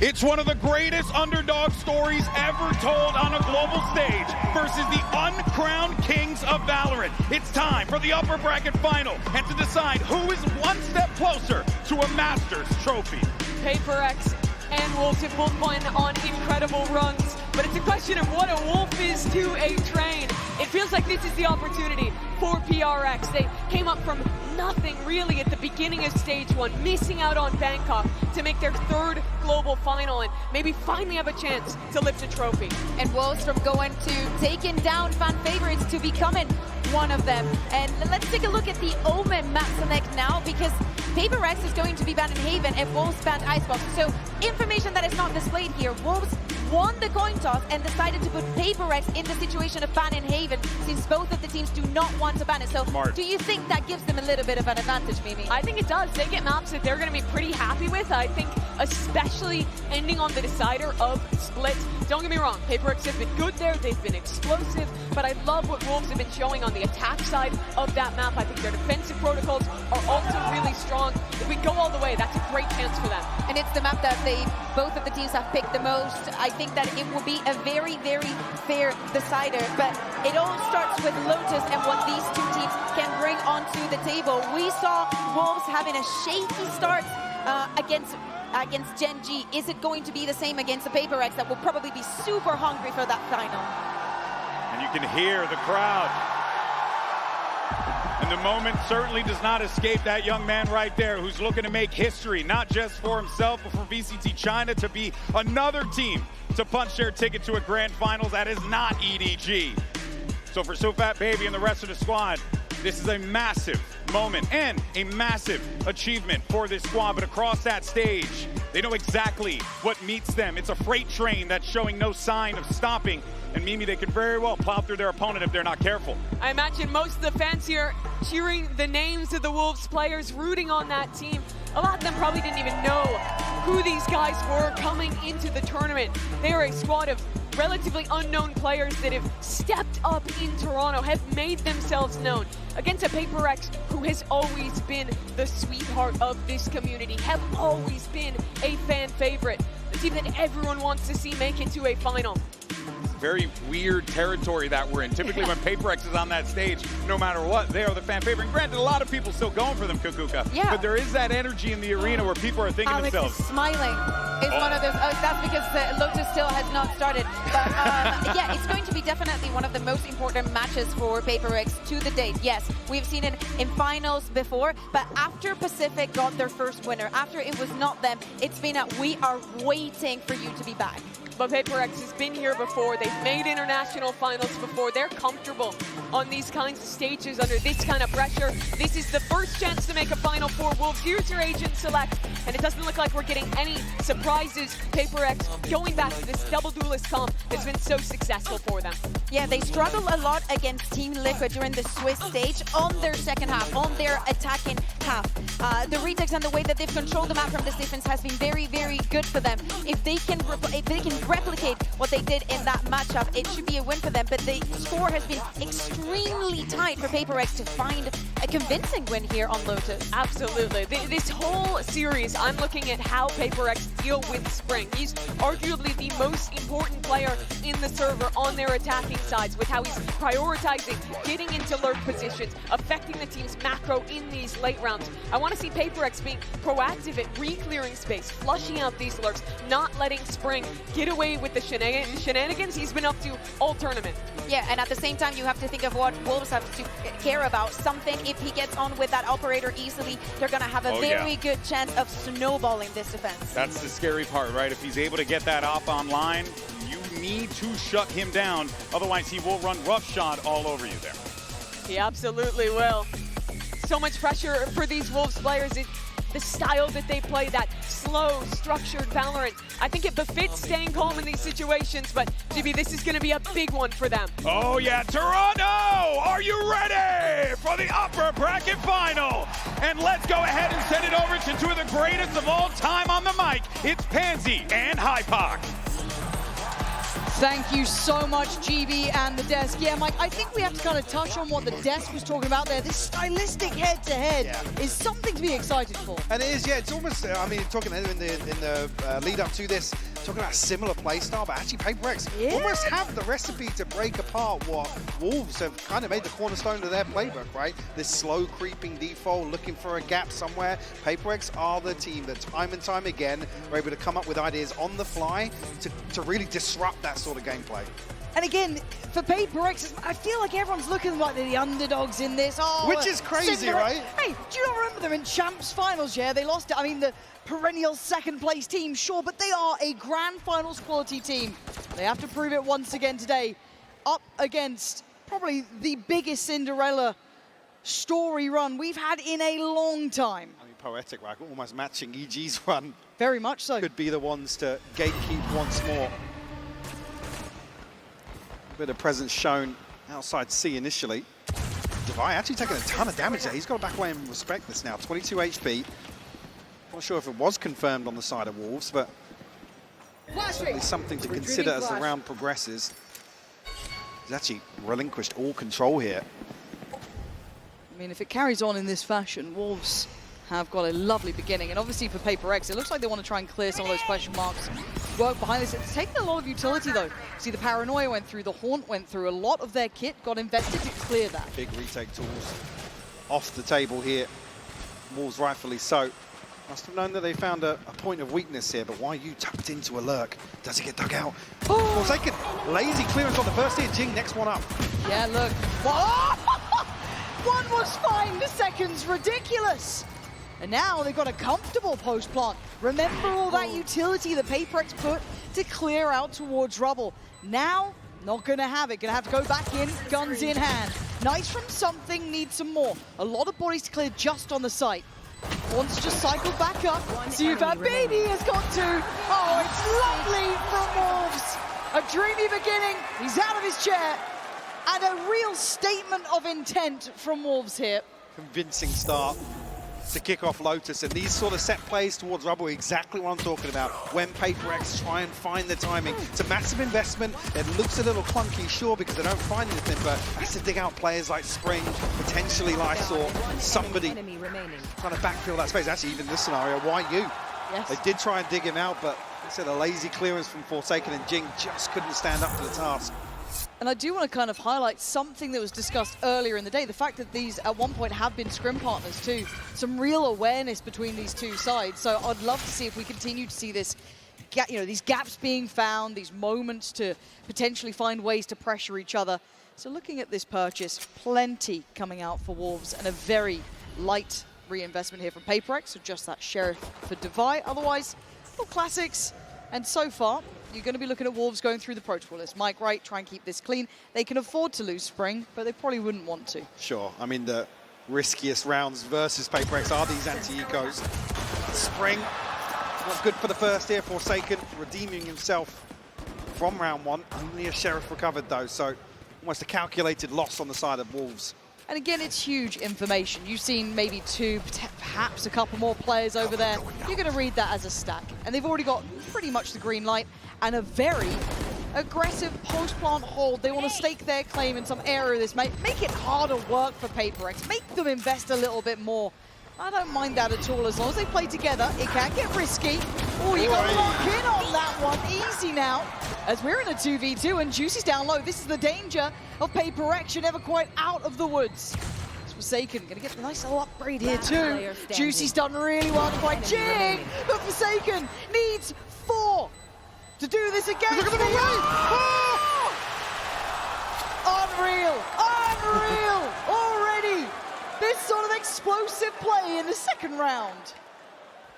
It's one of the greatest underdog stories ever told on a global stage versus the uncrowned kings of Valorant. It's time for the upper bracket final and to decide who is one step closer to a Masters trophy. HyperX and Wolves have both gone on incredible runs, but it's a question of what a wolf is to a train. It feels like this is the opportunity for PRX. They came up from nothing really at the beginning of stage one, missing out on Bangkok to make their third global final and maybe finally have a chance to lift a trophy. And Wolves from going to taking down fan favorites to becoming one of them. And let's take a look at the OMEN map select now, because HyperX is going to be banned in Haven and Wolves banned Icebox. So information that is not displayed here. Wolves won the coin toss and decided to put HyperX in the situation of ban in Haven, since both of the teams do not want to ban it. So do you think that gives them a little bit of an advantage, Mimi? I think it does. They get maps that they're going to be pretty happy with. I think especially ending on the decider of Split. Don't get me wrong, HyperX have been good there, they've been explosive, but I love what Wolves have been showing on the attack side of that map. I think their defensive protocols are also really strong. If we go all the way, that's a great chance for them. And it's the map that both of the teams have picked the most. I think that it will be a very, very fair decider, but it all starts with Lotus and what these two teams can bring onto the table. We saw Wolves having a shaky start against Gen G. Is it going to be the same against the HyperX that will probably be super hungry for that final? And you can hear the crowd. And the moment certainly does not escape that young man right there who's looking to make history, not just for himself, but for VCT China to be another team to punch their ticket to a grand finals. That is not EDG. So for SoFat Baby and the rest of the squad, this is a massive moment and a massive achievement for this squad. But across that stage, they know exactly what meets them. It's a freight train that's showing no sign of stopping. And Mimi, they could very well plow through their opponent if they're not careful. I imagine most of the fans here cheering the names of the Wolves players, rooting on that team. A lot of them probably didn't even know who these guys were coming into the tournament. They are a squad of relatively unknown players that have stepped up in Toronto, have made themselves known against a HyperX who has always been the sweetheart of this community, have always been a fan favorite, the team that everyone wants to see make it to a final. Very weird territory that we're in. Typically when HyperX is on that stage, no matter what, they are the fan favorite. And granted, a lot of people still going for them, Kukuka. Yeah. But there is that energy in the arena where people are thinking Alex themselves. is smiling. It's one of those, that's because Lotus still has not started. But yeah, it's going to be definitely one of the most important matches for HyperX to the date. Yes, we've seen it in finals before, but after Pacific got their first winner, after it was not them, it's been a we are waiting for you to be back. But HyperX has been here before. They've made international finals before. They're comfortable on these kinds of stages under this kind of pressure. This is the first chance to make a final for Wolves. Here's your agent select, and it doesn't look like we're getting any surprises. HyperX going back to this double duelist comp has been so successful for them. Yeah, they struggle a lot against Team Liquid during the Swiss stage on their second half, on their attacking half. The retakes and the way that they've controlled the map from this defense has been very, very good for them. If they can replicate what they did in that matchup, it should be a win for them. But the score has been extremely tight for HyperX to find a convincing win here on Lotus. Absolutely. This whole series, I'm looking at how HyperX deal with Spring. He's arguably the most important player in the server on their attacking sides, with how he's prioritizing, getting into lurk positions, affecting the team's macro in these late rounds. I want to see HyperX being proactive at re-clearing space, flushing out these lurks, not letting Spring get away with the shenanigans he's been up to all tournament. Yeah, and at the same time, you have to think of what Wolves have to care about. Something, if he gets on with that operator easily, they're going to have a very good chance of snowballing this defense. That's the scary part, right? If he's able to get that off online, you need to shut him down. Otherwise, he will run roughshod all over you there. He absolutely will. So much pressure for these Wolves players. The style that they play, that slow, structured Valorant. I think it befits staying calm in these situations, but GB, this is going to be a big one for them. Oh yeah, Toronto! Are you ready for the upper bracket final? And let's go ahead and send it over to two of the greatest of all time on the mic. It's Pansy and HyperX. Thank you so much, GB and the desk. Yeah, Mike, I think we have to kind of touch on what the desk was talking about there. This stylistic head-to-head is something to be excited for. And it is, yeah, it's almost, I mean, talking in the lead up to this, talking about a similar play style, but actually PRX almost have the recipe to break apart what Wolves have kind of made the cornerstone of their playbook, right? This slow creeping default, looking for a gap somewhere. PRX are the team that time and time again are able to come up with ideas on the fly to really disrupt that sort of gameplay. And again, for PRX, I feel like everyone's looking like they're the underdogs in this. Oh, which is crazy, right? Hey, do you not remember them in Champs Finals? Yeah, they lost it. I mean, the perennial second-place team, sure, but they are a Grand Finals quality team. They have to prove it once again today, up against probably the biggest Cinderella story run we've had in a long time. I mean, poetic, right? Almost matching EG's run. Very much so. Could be the ones to gatekeep once more. Bit of presence shown outside C initially. Devi actually taking a ton of damage there. He's got to back away and respect this now. 22 HP. Not sure if it was confirmed on the side of Wolves, but certainly something to consider as the round progresses. He's actually relinquished all control here. I mean, if it carries on in this fashion, Wolves have got a lovely beginning. And obviously for PRX, it looks like they want to try and clear some of those question marks. Work behind this. It's taken a lot of utility, though. See, the Paranoia went through, the Haunt went through. A lot of their kit got invested to clear that. Big retake tools off the table here. Wolves rightfully so. Must have known that they found a point of weakness here, but why you tucked into a lurk? Does it get dug out? Oh! Forsaken, lazy clearance on the first hit. Jing, next one up. Yeah, look. Whoa! One was fine, the second's ridiculous. And now they've got a comfortable post plant. Remember all that utility that PRX put to clear out towards rubble. Now, not going to have it. Going to have to go back in, guns in hand. Nice from something, needs some more. A lot of bodies to clear just on the site. Wants to just cycle back up. See if that baby has got to. Oh, it's lovely from Wolves. A dreamy beginning. He's out of his chair. And a real statement of intent from Wolves here. Convincing start to kick off Lotus, and these sort of set plays towards rubble, exactly what I'm talking about. When PRX try and find the timing. It's a massive investment. It looks a little clunky, sure, because they don't find anything, but has to dig out players like Spring, potentially Lysor, somebody trying to backfill that space. Actually, even this scenario, why you? Yes. They did try and dig him out, but instead a lazy clearance from Forsaken, and Jing just couldn't stand up to the task. And I do want to kind of highlight something that was discussed earlier in the day, the fact that these at one point have been scrim partners too. Some real awareness between these two sides. So I'd love to see if we continue to see this, you know, these gaps being found, these moments to potentially find ways to pressure each other. So looking at this purchase, plenty coming out for Wolves and a very light reinvestment here from PRX. So just that Sheriff for Devi. Otherwise, all classics. And so far, you're going to be looking at Wolves going through the protocol list. Mike Wright, try and keep this clean. They can afford to lose Spring, but they probably wouldn't want to. Sure. I mean, the riskiest rounds versus PRX are these anti-ecos. Spring, not good for the first here. Forsaken, redeeming himself from round one. Only a Sheriff recovered, though, so almost a calculated loss on the side of Wolves. And again, it's huge information. You've seen maybe two, perhaps a couple more players over there. You're going to read that as a stack. And they've already got pretty much the green light and a very aggressive post-plant hold. They want to stake their claim in some area of this. Make it harder work for PRX. Make them invest a little bit more. I don't mind that at all. As long as they play together, it can get risky. Oh, you got to lock in on that one. Easy now. As we're in a 2v2 and Juicy's down low. This is the danger of PRX. You're never quite out of the woods. It's Forsaken going to get a nice little upgrade here too. Juicy's done really well to fight Jing, but Forsaken needs 4 to do this again. Look at the way. Oh! Unreal. Unreal. Already. This sort of explosive play in the second round.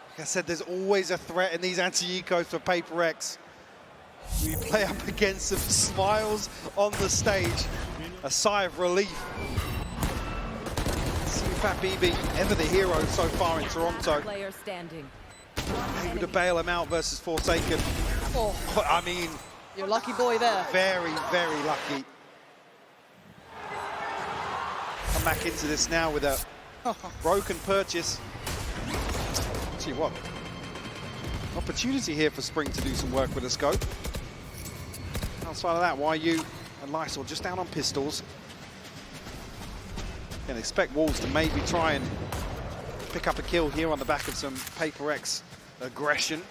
Like I said, there's always a threat in these anti-ecos for PRX. We play up against some smiles on the stage. A sigh of relief. See Fat BB, ever the hero so far in Toronto. Player standing. Able to bail him out versus Forsaken. Oh, I mean, you're a lucky boy there. very, very lucky. Come back into this now with a broken purchase. Actually, what? Opportunity here for Spring to do some work with a scope. Outside of that, YU and Lysol just down on pistols. Can expect Wolves to maybe try and pick up a kill here on the back of some PRX aggression.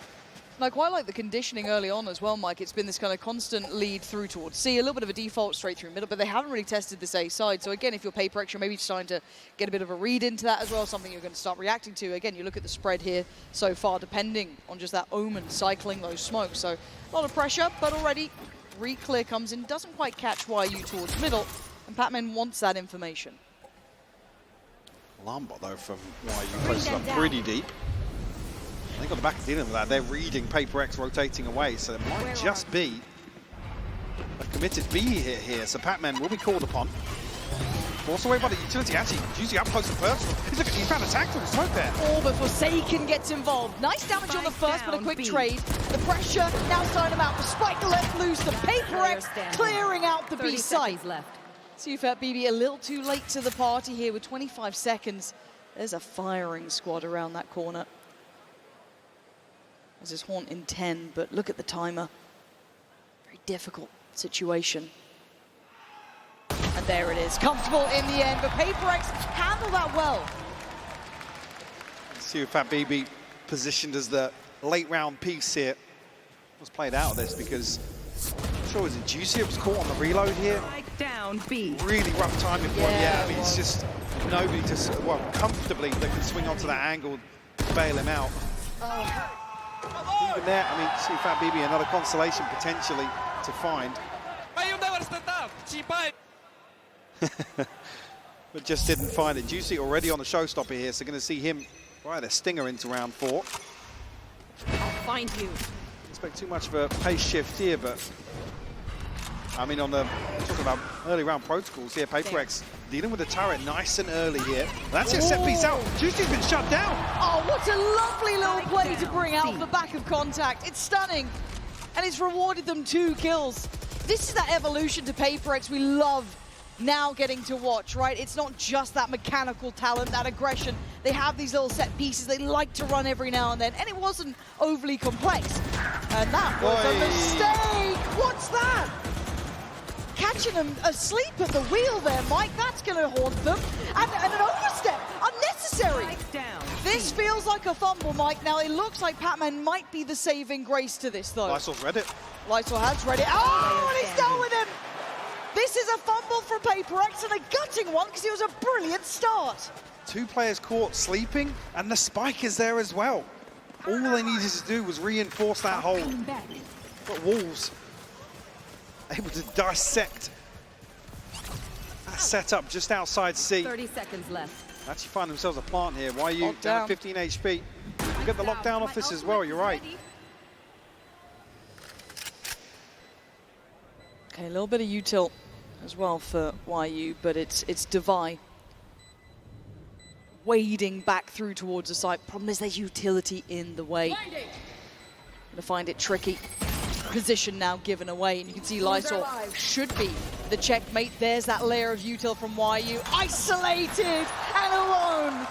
And I quite like the conditioning early on as well, Mike. It's been this kind of constant lead through towards C, a little bit of a default straight through middle, but they haven't really tested this A side. So again, if you're PRX, you're maybe starting to get a bit of a read into that as well, something you're going to start reacting to. Again, you look at the spread here so far, depending on just that OMEN cycling those smokes. So a lot of pressure, but already re-clear comes in, doesn't quite catch YU towards middle, and Patman wants that information. Alarm bot though from YU places up pretty deep. I think on the back of dealing with that, they're reading PRX rotating away, so it might just be a committed B hit here. So Patman will be called upon. Forced away by the utility, actually using up close and personal. He found a tactical smoke there. All but Forsaken gets involved. Nice damage on the first, but a quick trade. The pressure now sign him out. The spike left loose. The PRX clearing out the B site. Sufat BB a little too late to the party here with 25 seconds. There's a firing squad around that corner. There's his Haunt in 10, but look at the timer. Very difficult situation. And there it is, comfortable in the end, but PRX handled that well. Sufat BB positioned as the late round piece here. Was played out of this because I'm sure it was Juicy, it was caught on the reload here. Down B. Really rough timing for him. Yeah, I mean, it's just nobody to, well, comfortably that can swing onto that angle to bail him out. Even there, I mean, Sufat BB, another consolation potentially to find. But just didn't find it. Juicy already on the showstopper here, so going to see him fire the stinger into round 4. I'll find you. Expect too much of a pace shift here, but I mean, on the talking about early round protocols here, PRX dealing with the turret nice and early here. That's it, set piece out. Juicy's been shut down. Oh, what a lovely little play to bring out the back of contact. It's stunning, and it's rewarded them 2 kills. This is that evolution to PRX we love now getting to watch, right? It's not just that mechanical talent, that aggression. They have these little set pieces they like to run every now and then, and it wasn't overly complex. And that was a mistake. What's that? Catching them asleep at the wheel there, Mike. That's going to haunt them. And an overstep, unnecessary. This feels like a fumble, Mike. Now, it looks like Patman might be the saving grace to this, though. Lysol's read it. Lysol has read it. Oh, and he's done with him. This is a fumble from PRX and a gutting one because it was a brilliant start. 2 players caught sleeping, and the spike is there as well. All they needed to do was reinforce that hole. But Wolves able to dissect that setup just outside C. 30 seconds left. Actually find themselves a plant here. YU down at 15 HP. You get the lockdown off this as well, you're right. Okay, a little bit of util as well for YU, but it's Devi wading back through towards the site. Problem is there's utility in the way. Gonna find it tricky. Position now given away, and you can see Lysol should be the checkmate. There's that layer of util from YU. Isolated and alone.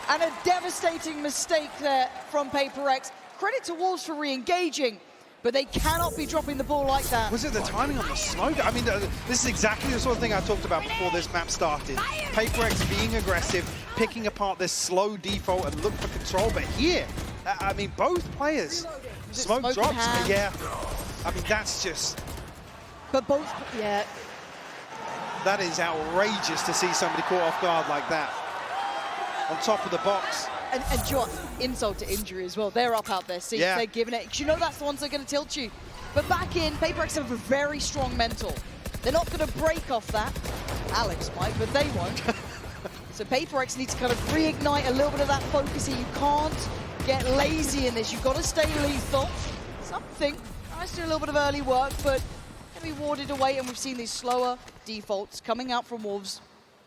And a devastating mistake there from PRX. Credit to Wolves for re-engaging, but they cannot be dropping the ball like that. Was it the timing on the smoke? I mean, this is exactly the sort of thing I talked about before this map started. PRX being aggressive, picking apart this slow default and look for control. But here, I mean, both players, smoke drops. Yeah, I mean, that's just... But both, yeah. That is outrageous to see somebody caught off guard like that. On top of the box. And do you know what? Insult to injury as well. They're up out their seats. Yeah. They're giving it. 'Cause you know that's the ones that are going to tilt you. But back in, PRX have a very strong mental. They're not going to break off that. Alex might, but they won't. So PRX needs to kind of reignite a little bit of that focus here. You can't get lazy in this. You've got to stay lethal. Something. Tries to do a little bit of early work, but going to be warded away. And we've seen these slower defaults coming out from Wolves.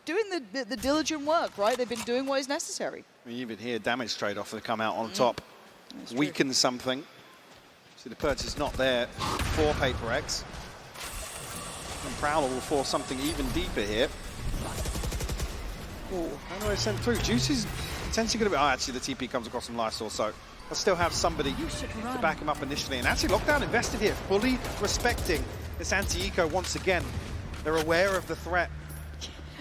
Doing the diligent work, right? They've been doing what is necessary. I mean, even here, damage trade-off to come out on top. Weakens something. See, the purchase not there for PRX. And Prowler will force something even deeper here. Oh, how do I send through? Juicy's potentially going to be... Oh, actually, the TP comes across from Lysol, so they'll still have somebody to back him up initially. And actually, Lockdown invested here, fully respecting this anti-eco once again. They're aware of the threat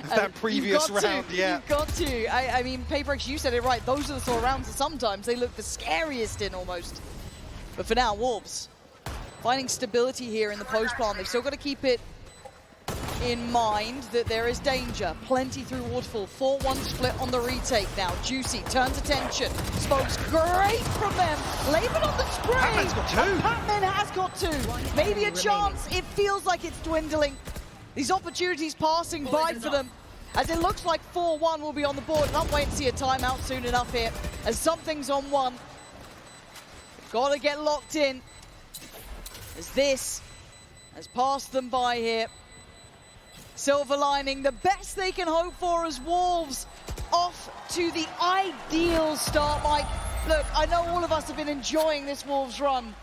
of that previous round. Yeah, You've got to. I mean, PRX, you said it right. Those are the sort of rounds that sometimes they look the scariest in almost. But for now, Wolves finding stability here in the post plant. They've still got to keep it in mind that there is danger. Plenty through Waterfall. 4-1 split on the retake now. Juicy turns attention. Smokes great from them. Laban on the spray. Patman's got two. Patman has got two. Maybe a chance. It feels like it's dwindling. These opportunities passing by for them. As it looks like 4-1 will be on the board. And I'm waiting to see a timeout soon enough here. As something's on one. Got to get locked in. As this has passed them by here. Silver lining, the best they can hope for as Wolves off to the ideal start. Mike, look, I know all of us have been enjoying this Wolves run.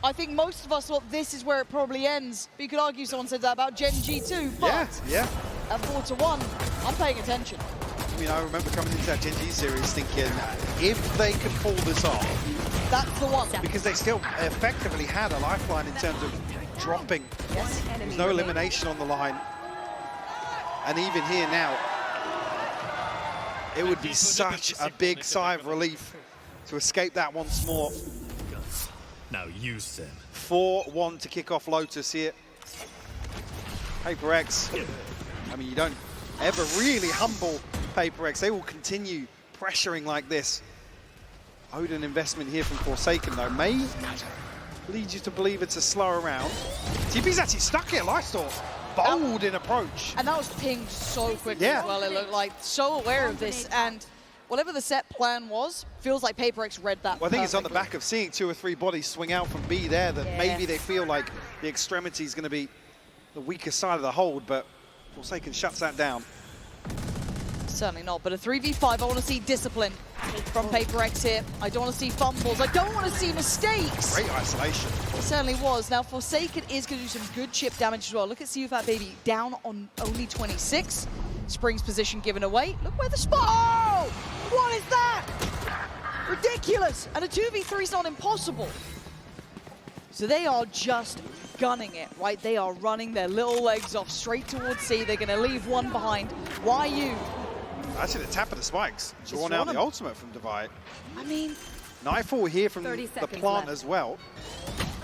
I think most of us thought this is where it probably ends. But you could argue someone said that about Gen G2, but yeah. at 4-1, I'm paying attention. I mean, I remember coming into that Gen G series thinking, if they can pull this off, that's the one. because they still effectively had a lifeline in terms of dropping. Yes. There's no elimination on the line. And even here now, it would be such a big sigh of relief to escape that once more. Now use them. 4-1 to kick off Lotus here. HyperX, I mean, you don't ever really humble HyperX. They will continue pressuring like this. Odin investment here from Forsaken, though, may lead you to believe it's a slower round. TP's actually stuck here, Lystor. Bold in approach. And that was pinged so quickly as well, it looked like. So aware of this, and whatever the set plan was, feels like PRX read that Well, I think it's on the perfectly. back of seeing 2 or 3 bodies swing out from B there that maybe they feel like the extremity is going to be the weaker side of the hold, but Forsaken shuts that down. Certainly not, but a 3v5, I want to see discipline from PRX here. I don't want to see fumbles, I don't want to see mistakes. Great isolation. It certainly was. Now, Forsaken is going to do some good chip damage as well. Look at CUFAT Baby down on only 26. Spring's position given away. Look where the spot. Oh! What is that? Ridiculous. And a 2v3 is not impossible. So they are just gunning it, right? They are running their little legs off straight towards C. They're going to leave one behind. YU. Actually, the tap of the spikes. Drawn out the ultimate from Divide. I mean... Nightfall here from the plant as well.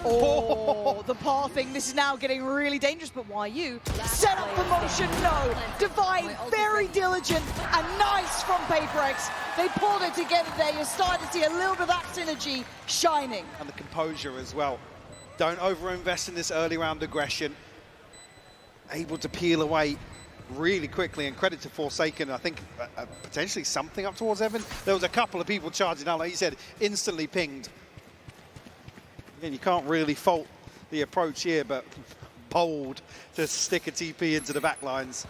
Oh, the pathing. This is now getting really dangerous, but YU set up the motion. No. Divide, very diligent and nice from PRX. They pulled it together there. You're starting to see a little bit of that synergy shining. And the composure as well. Don't overinvest in this early round aggression. Able to peel away really quickly, and credit to Forsaken. I think potentially something up towards Evan. There was a couple of people charging out, like you said, instantly pinged. Again, you can't really fault the approach here, but bold to stick a TP into the back lines.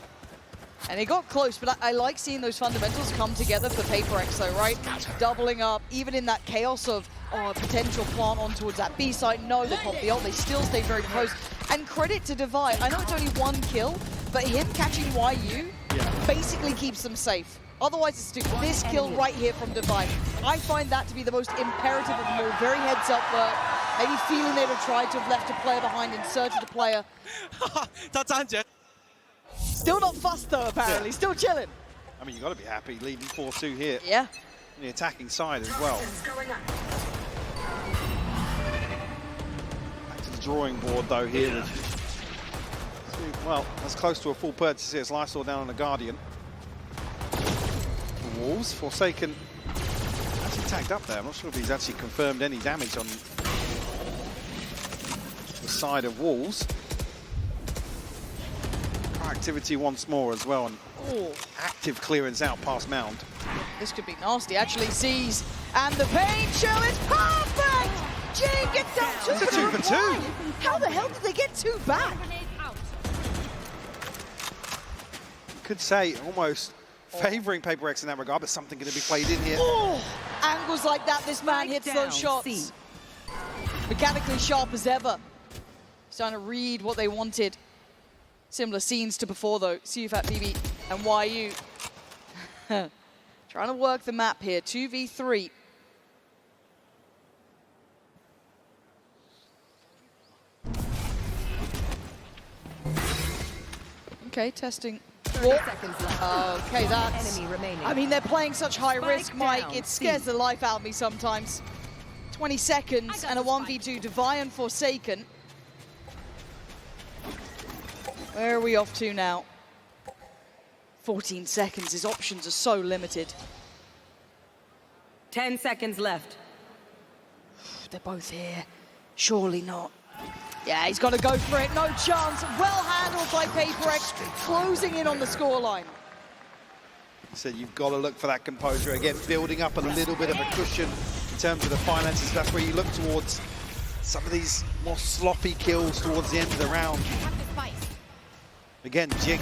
And it got close, but I like seeing those fundamentals come together for PRX though, right? Doubling up, even in that chaos of potential plant on towards that B side. No, they pop the ult, they still stay very close. And credit to Divide. I know it's only 1 kill, but him catching YU basically keeps them safe. Otherwise, it's this kill right here from Divide. I find that to be the most imperative of them all. Very heads up work. Maybe feeling they'd have tried to have left a player behind, inserted a player. Still not fussed though, apparently. Still chilling. I mean, you got to be happy leading 4-2 here. Yeah. On the attacking side as well. Back to the drawing board though here. Well, that's close to a full purchase here. It's Lysor down on the Guardian. The Wolves, Forsaken actually tagged up there. I'm not sure if he's actually confirmed any damage on the side of Wolves. Activity once more as well, and active clearance out past Mound. This could be nasty. Actually sees, and the pain shell is perfect! Jane gets down 2 It's a 2 for 2. How the hell did they get 2 back? Could say almost favouring PRX in that regard, but something going to be played in here. Oh, angles like that, this man hits those shots. Mechanically sharp as ever. He's trying to read what they wanted. Similar scenes to before though. CUFAT BB and YU. Trying to work the map here. 2v3. Okay, testing. 30 seconds left. Okay, that's... Enemy remaining. I mean, they're playing such high risk, Spike Mike. down, It scares the life out of me sometimes. 20 seconds and a 1v2 Devi and Forsaken. Where are we off to now? 14 seconds. His options are so limited. 10 seconds left. They're both here. Surely not. Yeah, he's got to go for it. No chance. Well handled by PRX, closing in on the scoreline. So you've got to look for that composure. Again, building up a little bit of a cushion in terms of the finances. That's where you look towards some of these more sloppy kills towards the end of the round. Again, Jing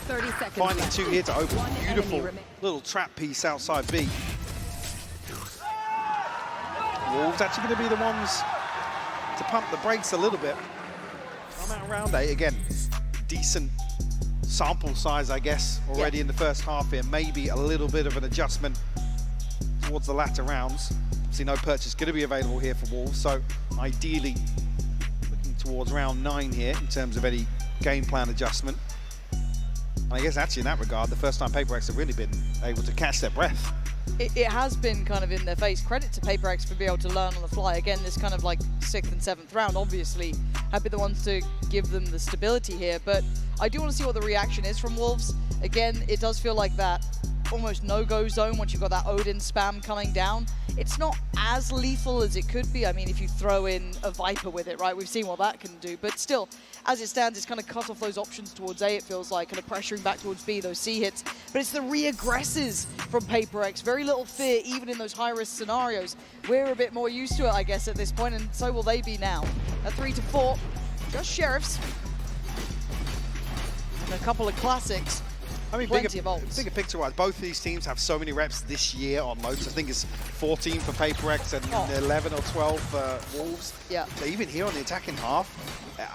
30 seconds finding left. 2 here to open. One enemy Beautiful remains. little trap piece outside B. Wolves actually going to be the ones to pump the brakes a little bit. I'm at round 8 again. Decent sample size, I guess, already in the first half here. Maybe a little bit of an adjustment towards the latter rounds. Obviously, no purchase going to be available here for Wolves, so ideally looking towards round 9 here in terms of any game plan adjustment. And I guess actually in that regard, the first time PRX have really been able to catch their breath. It has been kind of in their face. Credit to PRX for being able to learn on the fly. Again, this kind of like 6th and 7th round, obviously, have been the ones to give them the stability here. But I do want to see what the reaction is from Wolves. Again, it does feel like that almost no-go zone once you've got that Odin spam coming down. It's not as lethal as it could be. I mean, if you throw in a Viper with it, right? We've seen what that can do. But still, as it stands, it's kind of cut off those options towards A, it feels like, kind of pressuring back towards B, those C hits. But it's the re-aggressors from PRX. Very little fear, even in those high-risk scenarios. We're a bit more used to it, I guess, at this point, and so will they be now. At 3 to 4, just Sheriffs. And a couple of classics. I mean, Plenty of ults. bigger picture-wise, both of these teams have so many reps this year on Lotus. I think it's 14 for PRX and 11 or 12 for Wolves. Yeah. So even here on the attacking half,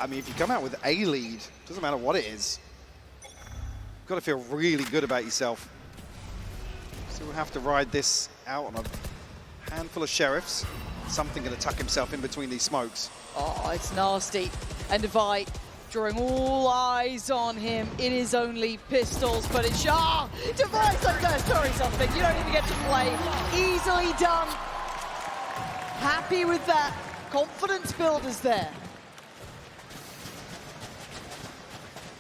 I mean, if you come out with a lead, doesn't matter what it is, you've got to feel really good about yourself. So we'll have to ride this out on a handful of Sheriffs. Something going to tuck himself in between these smokes. Oh, it's nasty. And Devi drawing all eyes on him. It is only pistols, but it's... Ah! Devi's like, no, sorry, something. You don't even get to play. Easily done. Happy with that. Confidence builders there.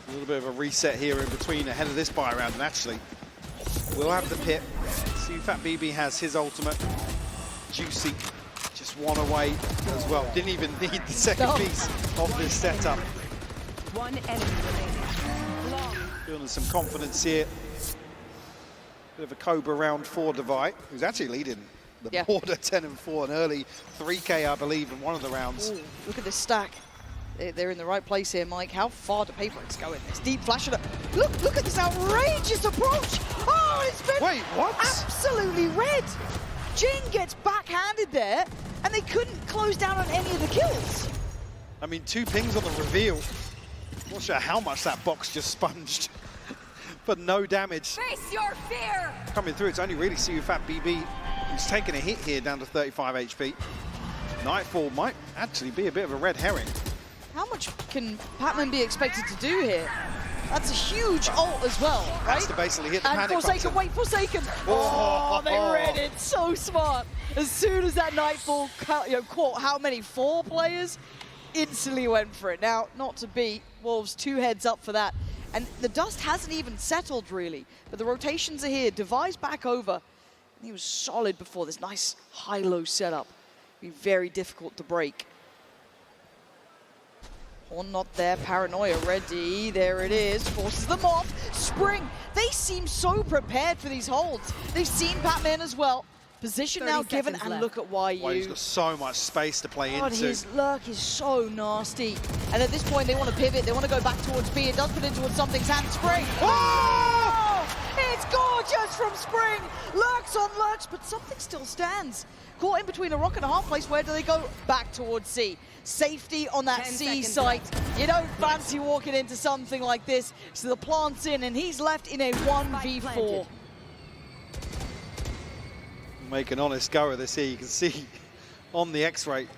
A little bit of a reset here in between ahead of this buy round, and actually we'll have the pit. See if Fat BB has his ultimate. Juicy just one away as well. Didn't even need the second piece of this setup. One enemy remaining. Long. Building some confidence here. Bit of a Cobra round for Devi, who's actually leading the board at 10 and 4, an early 3K, I believe, in one of the rounds. Ooh, look at this stack. They're in the right place here, Mike. How far do PRX go in this? Deep flash. Look at this outrageous approach. Oh, it's been absolutely red. Jing gets backhanded there, and they couldn't close down on any of the kills. I mean, 2 pings on the reveal. Not sure how much that box just sponged, but no damage. Face your fear! Coming through, it's only really Fat BB who's taken a hit here down to 35 HP. Nightfall might actually be a bit of a red herring. How much can Patman be expected to do here? That's a huge ult as well, right? Has to basically hit the and panic Forsaken, button. wait, Forsaken! Oh, they read it so smart. As soon as that Nightfall caught how many? 4 players? Instantly went for it. Now, not to beat, Wolves 2 heads up for that. And the dust hasn't even settled, really. But the rotations are here. Devi's back over. And he was solid before this nice high-low setup. Be very difficult to break. Horn not there. Paranoia ready. There it is. Forces them off. Spring. They seem so prepared for these holds. They've seen Patman as well. Position now given, and left. look at YU. He's got so much space to play God, into. his lurk is so nasty. And at this point, they want to pivot. They want to go back towards B. It does put in towards something's hand. Spring. Oh! It's gorgeous from Spring. Lurks on lurks, but something still stands. Caught in between a rock and a hard place. Where do they go? Back towards C. Safety on that C site. You don't fancy walking into something like this. So the plant's in, and he's left in a 1v4. Make an honest go of this here. You can see on the X-ray,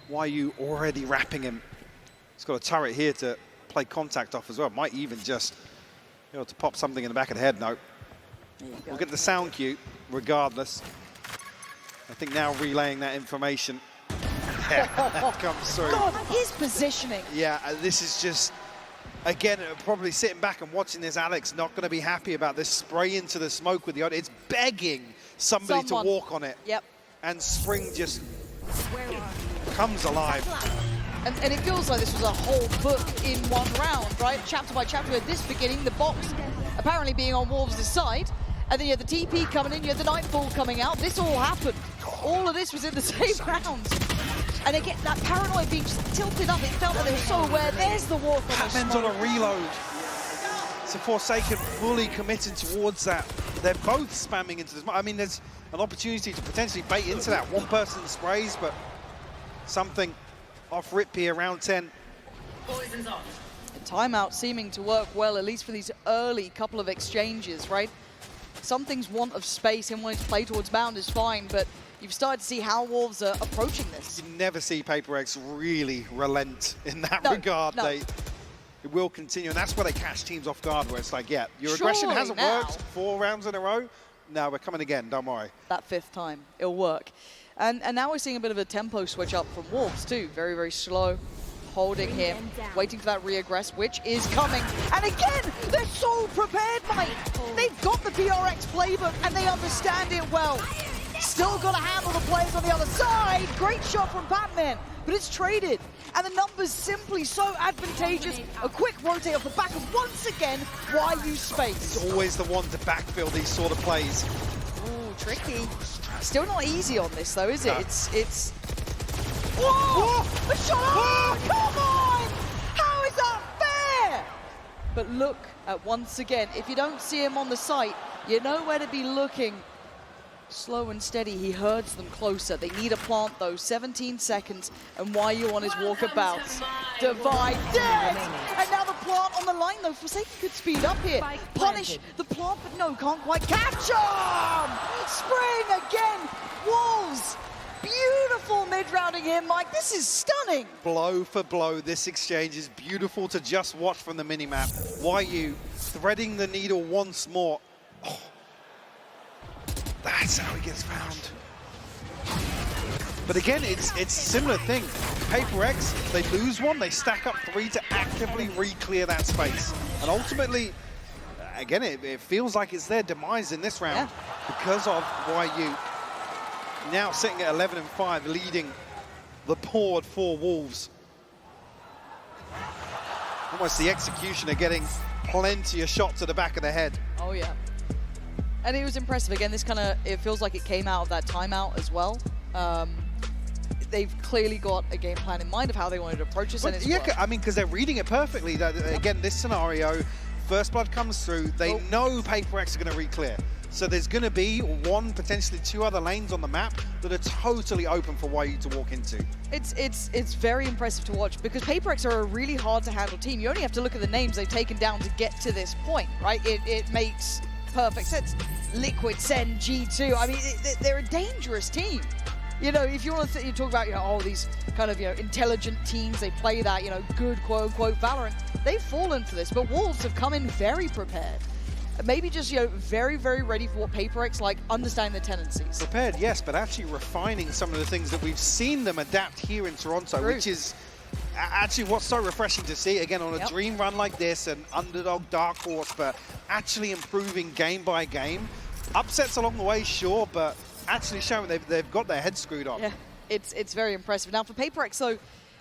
YU already wrapping him. He's got a turret here to play contact off as well. Might even just be able to pop something in the back of the head. No. We'll get the sound cue regardless. I think now relaying that information. Yeah, that comes through. God, his positioning. Yeah, this is just, again, probably sitting back and watching this, Alex not going to be happy about this spray into the smoke with the audience. It's begging somebody to walk on it. Yep. And Spring just comes alive. And it feels like this was a whole book in one round, right? Chapter by chapter. At this beginning, the box apparently being on Wolves' side. And then you had the TP coming in, you had the Nightfall coming out. This all happened. All of this was in the same round. And again, that paranoia being just tilted up, it felt like they were so aware. There's the war from Patman's on a reload. So Forsaken fully committed towards that. They're both spamming into this. I mean, there's an opportunity to potentially bait into that. One person sprays, but something off rip here, round 10. Poison's off. Timeout seeming to work well, at least for these early couple of exchanges, right? Something's want of space and wanting to play towards bound is fine, but you've started to see how Wolves are approaching this. You never see PRX really relent in that regard. No. It will continue, and that's where they catch teams off guard, where it's like, yeah, your aggression hasn't worked 4 rounds in a row. No, we're coming again, don't worry. That 5th time, it'll work. And now we're seeing a bit of a tempo switch up from Wolves too. Very, very slow. Holding here, waiting for that re-aggress, which is coming. And again, they're so prepared, Mike. They've got the PRX playbook and they understand it well. Still got to handle the players on the other side. Great shot from Batman, but it's traded. And the numbers simply so advantageous. A quick rotate off the back of, once again, why use space? It's always the one to backfill these sort of plays. Ooh, tricky. Still not easy on this though, is it? No. It's Whoa! A shot! Oh, come on! How is that fair? But look at, once again, if you don't see him on the site, you know where to be looking. Slow and steady, he herds them closer. They need a plant though, 17 seconds, and why you on his walkabouts. Divide, dead! And now the plant on the line though, Forsaken could speed up here. Punish the plant, but no, can't quite catch him! Spring again, Wolves! Beautiful mid-rounding here, Mike. This is stunning. Blow for blow, this exchange is beautiful to just watch from the minimap. YU threading the needle once more. Oh, that's how he gets found. But again, it's a similar thing. PRX, they lose one, they stack up 3 to actively re-clear that space. And ultimately, again, it feels like it's their demise in this round because of YU. Now sitting at 11 and 5, leading the board for Wolves. Almost the executioner getting plenty of shots to the back of the head. Oh yeah. And it was impressive. Again, this kind of, it feels like it came out of that timeout as well. They've clearly got a game plan in mind of how they wanted to approach this. And it's worked. I mean, because they're reading it perfectly. Again, this scenario, First Blood comes through. They know PRX are going to re-clear. So there's going to be 1, potentially 2 other lanes on the map that are totally open for YU to walk into. It's very impressive to watch because PRX are a really hard to handle team. You only have to look at the names they've taken down to get to this point, right? It makes perfect sense. Liquid, Sen, G2. I mean, they're a dangerous team. You know, if you want to talk about, you know, all these kind of, you know, intelligent teams, they play that, you know, good quote-unquote Valorant. They've fallen for this, but Wolves have come in very prepared. Maybe just, you know, very, very ready for what PRX like, understanding the tendencies. Prepared, yes, but actually refining some of the things that we've seen them adapt here in Toronto, which is actually what's so refreshing to see. Again, on a dream run like this, an underdog dark horse, but actually improving game by game. Upsets along the way, sure, but actually showing they've got their heads screwed on. Yeah, it's very impressive. Now for PRX, so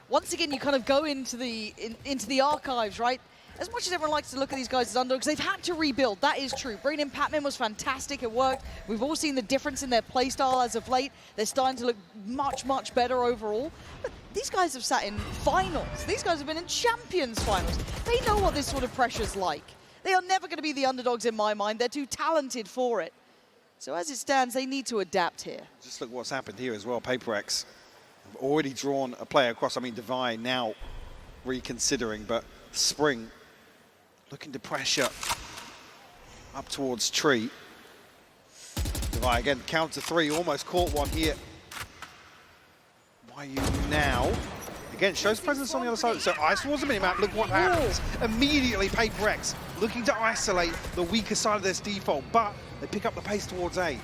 once again, you kind of go into the archives, right? As much as everyone likes to look at these guys as underdogs, they've had to rebuild. That is true. Bringing in Patman was fantastic. It worked. We've all seen the difference in their playstyle as of late. They're starting to look much, much better overall. But these guys have sat in finals. These guys have been in Champions finals. They know what this sort of pressure's like. They are never going to be the underdogs in my mind. They're too talented for it. So as it stands, they need to adapt here. Just look what's happened here as well. PRX have already drawn a player across. I mean, Divine now reconsidering, but Spring looking to pressure up towards Tree. Divine again, counter 3, almost caught one here. YU now again, shows presence on the other side. So ice towards the minimap, look what happens. Immediately, PRX looking to isolate the weaker side of this default, but they pick up the pace towards A.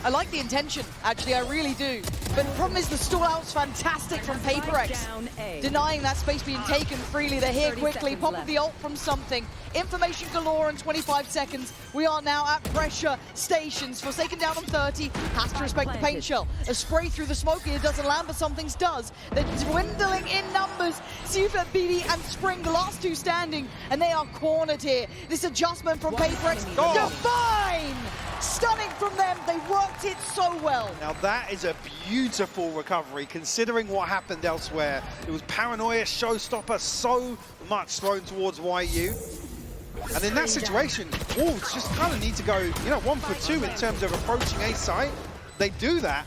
I like the intention, actually, I really do. But the problem is the stall out's fantastic from PRX. Down A. Denying that space being taken freely. They're here 30 quickly, seconds popping left. the ult from something. Information galore in 25 seconds. We are now at pressure stations. Forsaken down on 30, has to respect the paint shell. A spray through the smoke here doesn't land, but something's does. They're dwindling in numbers. Secret, BD and Spring, the last two standing, and they are cornered here. This adjustment from PRX, divine! Stunning from them, they worked it so well. Now that is a beautiful recovery, considering what happened elsewhere. It was paranoia, showstopper, so much thrown towards YU. And in that situation, Wolves just kind of need to go, 1 for 2 in terms of approaching A site. They do that.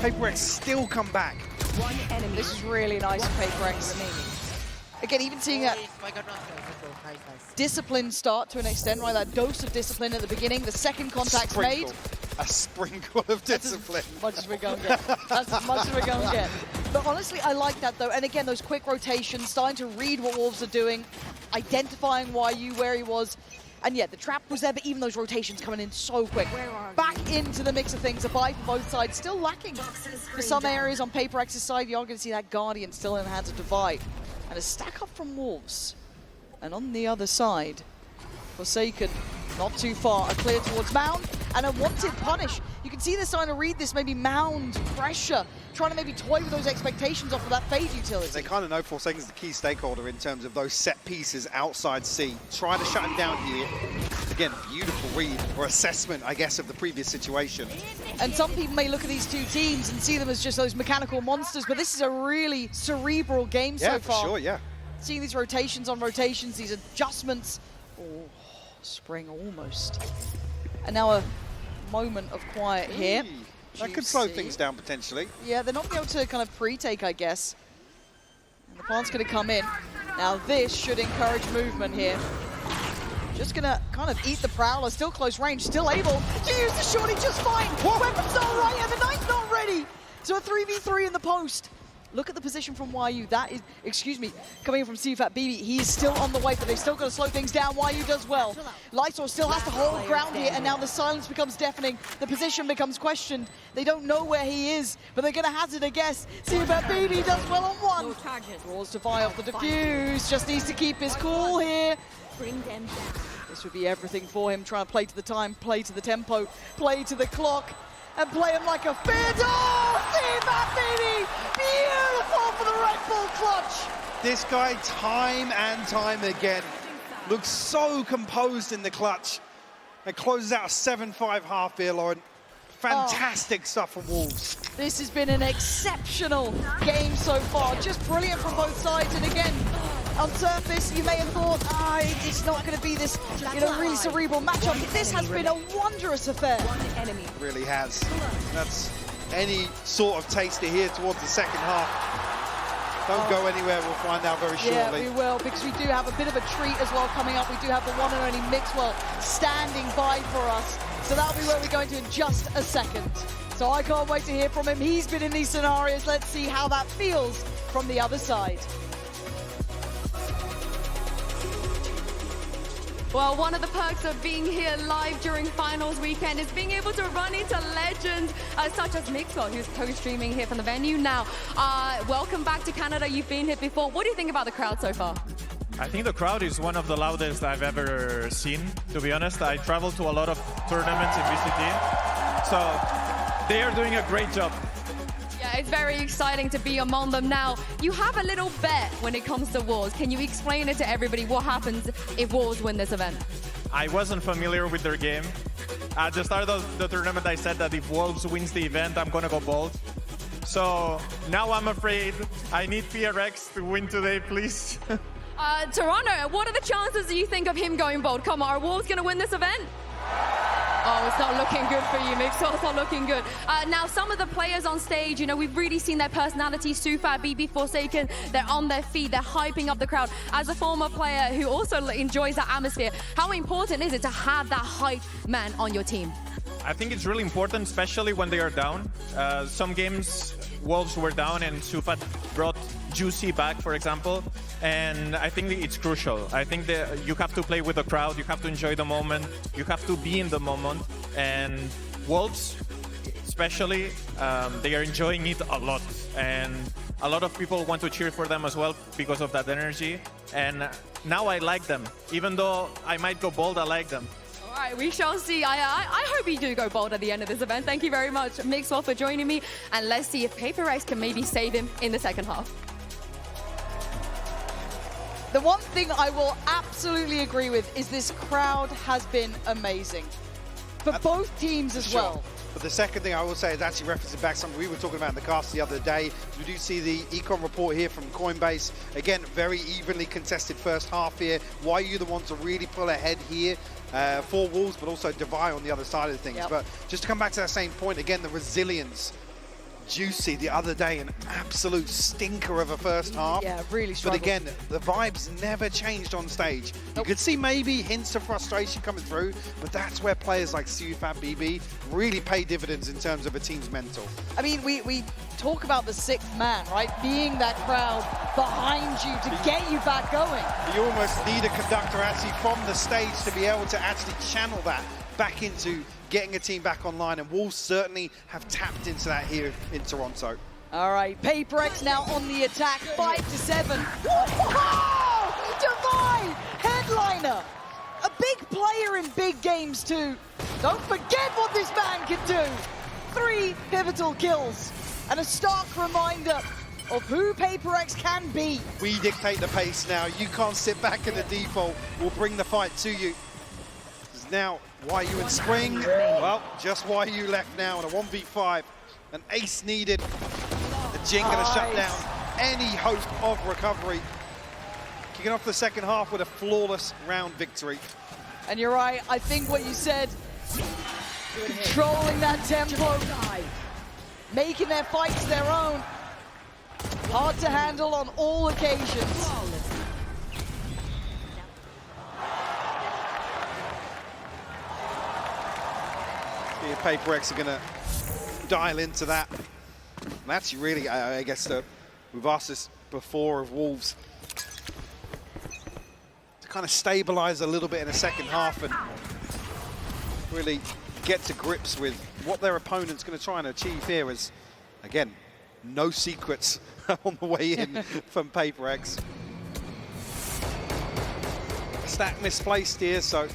PRX still come back. One enemy. This is really nice from PRX. Again, even seeing a disciplined start to an extent, right? That dose of discipline at the beginning, the second contact's made. A sprinkle of discipline. As much as we're going to get. That's as much as we're going to get. But honestly, I like that though. And again, those quick rotations, starting to read what Wolves are doing, identifying YU where he was. And yeah, the trap was there, but even those rotations coming in so quick. Back into the mix of things. A buy for both sides, still lacking for some areas on PRX's side. You're going to see that Guardian still in the hands of Divide. And a stack up from Wolves. And on the other side, Forsaken, not too far. A clear towards Mound and a wanted punish. You can see they're starting to read this, maybe Mound pressure, trying to maybe toy with those expectations off of that Fade utility. They kind of know Forsaken's the key stakeholder in terms of those set pieces outside C. Try to shut him down here. Again, beautiful read or assessment, I guess, of the previous situation. And some people may look at these two teams and see them as just those mechanical monsters, but this is a really cerebral game so far. Yeah, for sure, yeah. Seeing these rotations on rotations, these adjustments. Oh, Spring almost. And now a moment of quiet here. That could slow Juicy. things down potentially. Yeah, they're not going to be able to kind of pre-take, I guess. And the plant's going to come in. Now this should encourage movement here. Just going to kind of eat the Prowler, still close range, still able to use the shorty just fine. Weapon's not right, and the knife's not ready. So a 3v3 in the post. Look at the position from YU. That is, excuse me, coming in from CFAT BB. He is still on the way, but they've still got to slow things down. YU does well. Lysor still has to hold ground here, and now the silence becomes deafening. The position becomes questioned. They don't know where he is, but they're going to hazard a guess. CFAT BB does well on one. Draws Defy off the defuse. Just needs to keep his cool here. Bring them down. This would be everything for him, trying to play to the time, play to the tempo, play to the clock, and play him like a fit. Oh, see that, baby! Beautiful for the Red Bull clutch! This guy, time and time again, looks so composed in the clutch and closes out a 7-5 half here, Lauren. Fantastic stuff from Wolves. This has been an exceptional game so far. Just brilliant from both sides. And again, on surface, you may have thought, it's not going to be this, really cerebral matchup. This has been a wondrous affair. One enemy. Really has. That's any sort of taster here towards the second half. Don't go anywhere, we'll find out very shortly. Yeah, we will, because we do have a bit of a treat as well coming up. We do have the one and only Mixwell standing by for us. So that'll be where we're going to in just a second. So I can't wait to hear from him. He's been in these scenarios. Let's see how that feels from the other side. Well, one of the perks of being here live during finals weekend is being able to run into legends such as Mixwell, who's co-streaming here from the venue now. Welcome back to Canada. You've been here before. What do you think about the crowd so far? I think the crowd is one of the loudest I've ever seen, to be honest. I traveled to a lot of tournaments in VCT, so they are doing a great job. Yeah, it's very exciting to be among them now. You have a little bet when it comes to Wolves. Can you explain it to everybody what happens if Wolves win this event? I wasn't familiar with their game. At the start of the tournament, I said that if Wolves wins the event, I'm going to go bold. So now I'm afraid I need PRX to win today, please. Toronto, what are the chances do you think of him going bold? Come on, are Wolves going to win this event? Oh, it's not looking good for you, Mixwell. It's not looking good. Now, some of the players on stage, we've really seen their personality. Sufa, BB, Forsaken, they're on their feet. They're hyping up the crowd. As a former player who also enjoys that atmosphere, how important is it to have that hype man on your team? I think it's really important, especially when they are down. Some games, Wolves were down and Sufat brought Juicy back, for example, and I think it's crucial. I think that you have to play with the crowd, you have to enjoy the moment, you have to be in the moment, and Wolves, especially, they are enjoying it a lot, and a lot of people want to cheer for them as well because of that energy, and now I like them. Even though I might go bold, I like them. All right, we shall see. I hope you do go bold at the end of this event. Thank you very much, Mixwell, for joining me. And let's see if PRX can maybe save him in the second half. The one thing I will absolutely agree with is this crowd has been amazing. For both teams as well. But the second thing I will say is actually referencing back something we were talking about in the cast the other day. We do see the econ report here from Coinbase. Again, very evenly contested first half here. Why are you the ones to really pull ahead here for Wolves, but also Devi on the other side of things? Yep. But just to come back to that same point, again, the resilience. Juicy the other day, an absolute stinker of a first half. Yeah, really But struggled. again, the vibes never changed on stage. You could see maybe hints of frustration coming through, but that's where players like Sufab BB really pay dividends in terms of a team's mental. I mean, we talk about the sixth man, right? Being that crowd behind you to get you back going. You almost need a conductor actually from the stage to be able to actually channel that back into getting a team back online, and Wolves certainly have tapped into that here in Toronto. All right, PRX now on the attack, 5-7. Whoa! Devi, headliner, a big player in big games too. Don't forget what this man can do. 3 pivotal kills, and a stark reminder of who PRX can be. We dictate the pace now. You can't sit back in the default. We'll bring the fight to you. Now, why you in spring? Well, just why you left now in a 1v5. An ace needed. The Jing gonna shut down any hope of recovery. Kicking off the second half with a flawless round victory. And you're right, I think what you said, controlling that tempo, making their fights their own. Hard to handle on all occasions. PRX are going to dial into that. And that's really, I guess, we've asked this before of Wolves to kind of stabilize a little bit in the second half and really get to grips with what their opponent's going to try and achieve here. Is, again, no secrets on the way in from PRX. Stack misplaced here, so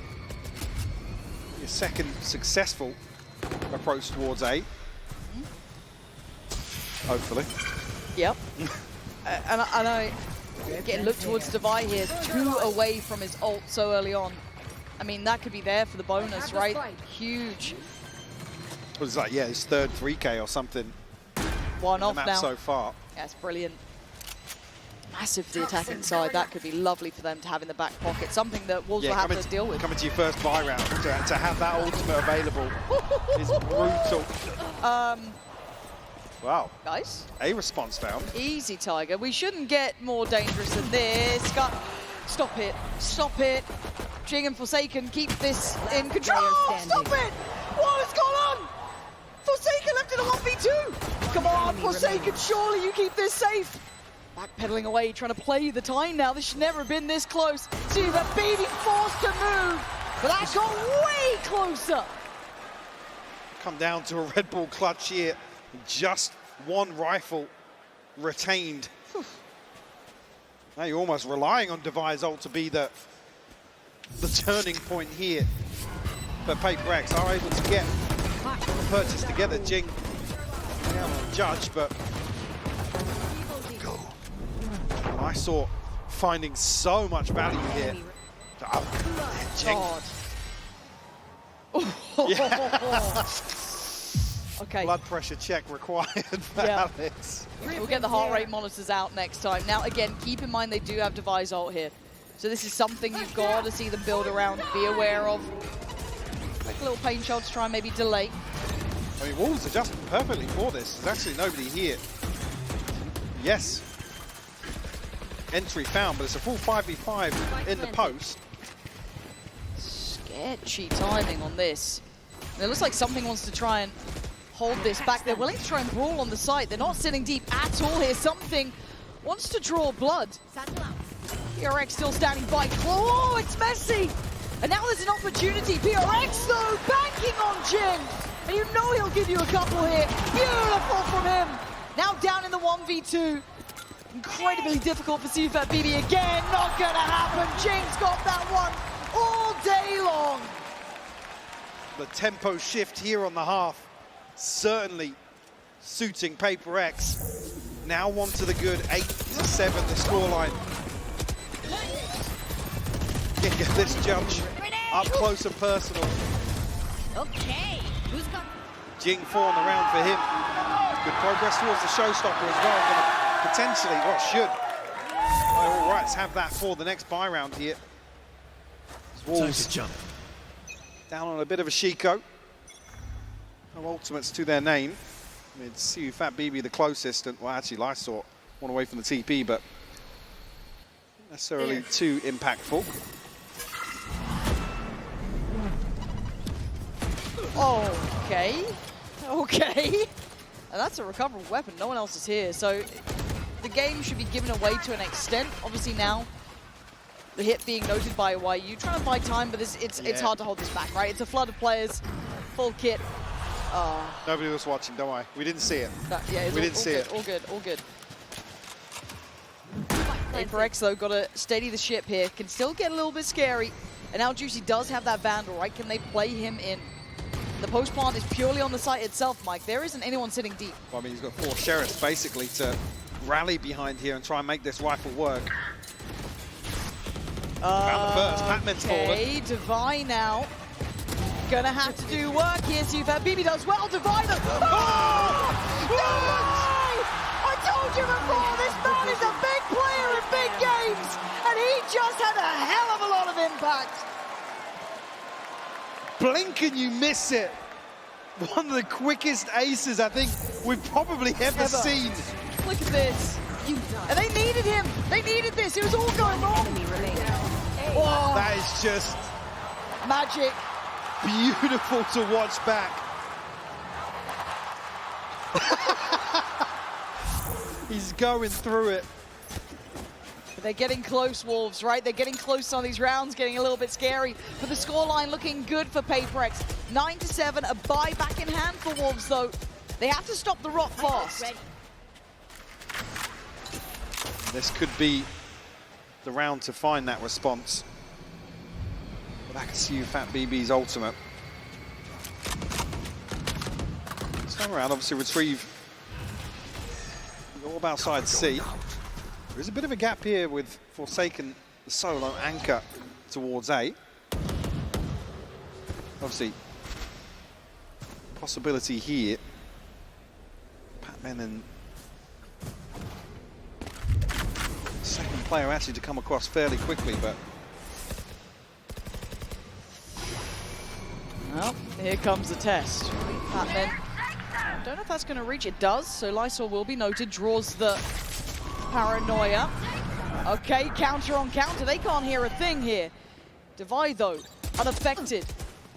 your second successful approach towards A. Hopefully. Yep. and I getting looked towards Devi here, 2 away from his ult so early on. I mean, that could be there for the bonus, right? Huge. What is that? Yeah, his third 3K or something. 1 off map now. So far. That's brilliant. Massive the attack inside. That could be lovely for them to have in the back pocket. Something that Wolves will have to deal with. Coming to your first buy round, to have that ultimate available is brutal. Wow. Guys. A response found. Easy, Tiger. We shouldn't get more dangerous than this. Stop it. Stop it. Jing and Forsaken keep this in control. Stop it! What has gone on? Forsaken left in a 1v2. Come on, Forsaken. Surely you keep this safe. Backpedaling away, trying to play the time now. This should never have been this close. See that baby forced to move, but that got way closer. Come down to a Red Bull clutch here. Just 1 rifle retained. Now you're almost relying on Devi's ult to be the turning point here. But PRX are able to get the purchase together. Jing, judge, but I saw finding so much value here. Jing. Yeah. Okay. Blood pressure check required for Alex. We'll get the heart rate monitors out next time. Now, again, keep in mind they do have Devi's ult here. So this is something you've got to see them build around, be aware of. Quick little pain shot to try and maybe delay. I mean, Wolves are just perfectly for this. There's actually nobody here. Yes. Entry found, but it's a full 5v5 in the post. Sketchy timing on this. And it looks like something wants to try and hold this back. They're willing to try and brawl on the site. They're not sitting deep at all here. Something wants to draw blood. PRX still standing by. Oh, it's messy. And now there's an opportunity. PRX, though, banking on Jing. And you know he'll give you a couple here. Beautiful from him. Now down in the 1v2. Incredibly difficult for CFAT BB again. Not gonna happen. Jing's got that one all day long. The tempo shift here on the half certainly suiting PRX. Now one to the good, 8-7 the scoreline. Get this judge up close and personal. Okay, who's got... Jing 4 on the round for him. Good progress towards the showstopper as well. Gonna potentially, well, should. All right, let's have that for the next buy round here. Time Wolves to jump. down on a bit of a Shiko. No ultimates to their name. I mean, CFAT BB the closest, and well, actually, Lysor one away from the TP, but not necessarily too impactful. Okay. And that's a recoverable weapon. No one else is here. So the game should be given away to an extent. Obviously now, the hit being noted by YU. Trying to buy time, but it's hard to hold this back, right? It's a flood of players, full kit. Nobody was watching, don't worry. We didn't see it. Yeah, We didn't see it. All good. HyperX, though, got to steady the ship here. Can still get a little bit scary. And now Juicy does have that Vandal, right? Can they play him in? The post plant is purely on the site itself, Mike. There isn't anyone sitting deep. Well, I mean, he's got 4 sheriffs, basically, to rally behind here and try and make this rifle work. Found the first. Patman's fallen. Okay, Divine now. Gonna have to do work here. CFAT BB does well. Divine. Oh! No way! I told you before, this man is a big player in big games, and he just had a hell of a lot of impact. Blink and you miss it. One of the quickest aces I think we've probably ever seen. Look at this. And they needed him. They needed this. It was all going wrong. Oh, That is just magic. beautiful to watch back. He's going through it. They're getting close, Wolves, right? They're getting close on these rounds, getting a little bit scary. But the scoreline looking good for PRX. 9-7, a buy back in hand for Wolves, though. They have to stop the rock fast. This could be the round to find that response. But I can see CFAT BB's ultimate. This time around, obviously retrieve the orb outside C. There is a bit of a gap here with Forsaken, the solo anchor towards A. Obviously, possibility here. Patman and second player actually to come across fairly quickly, but Well, here comes the test. Patman. I don't know if that's going to reach. It does, so Lysor will be noted. Draws the paranoia. Okay, counter on counter. They can't hear a thing here. Divide, though, unaffected,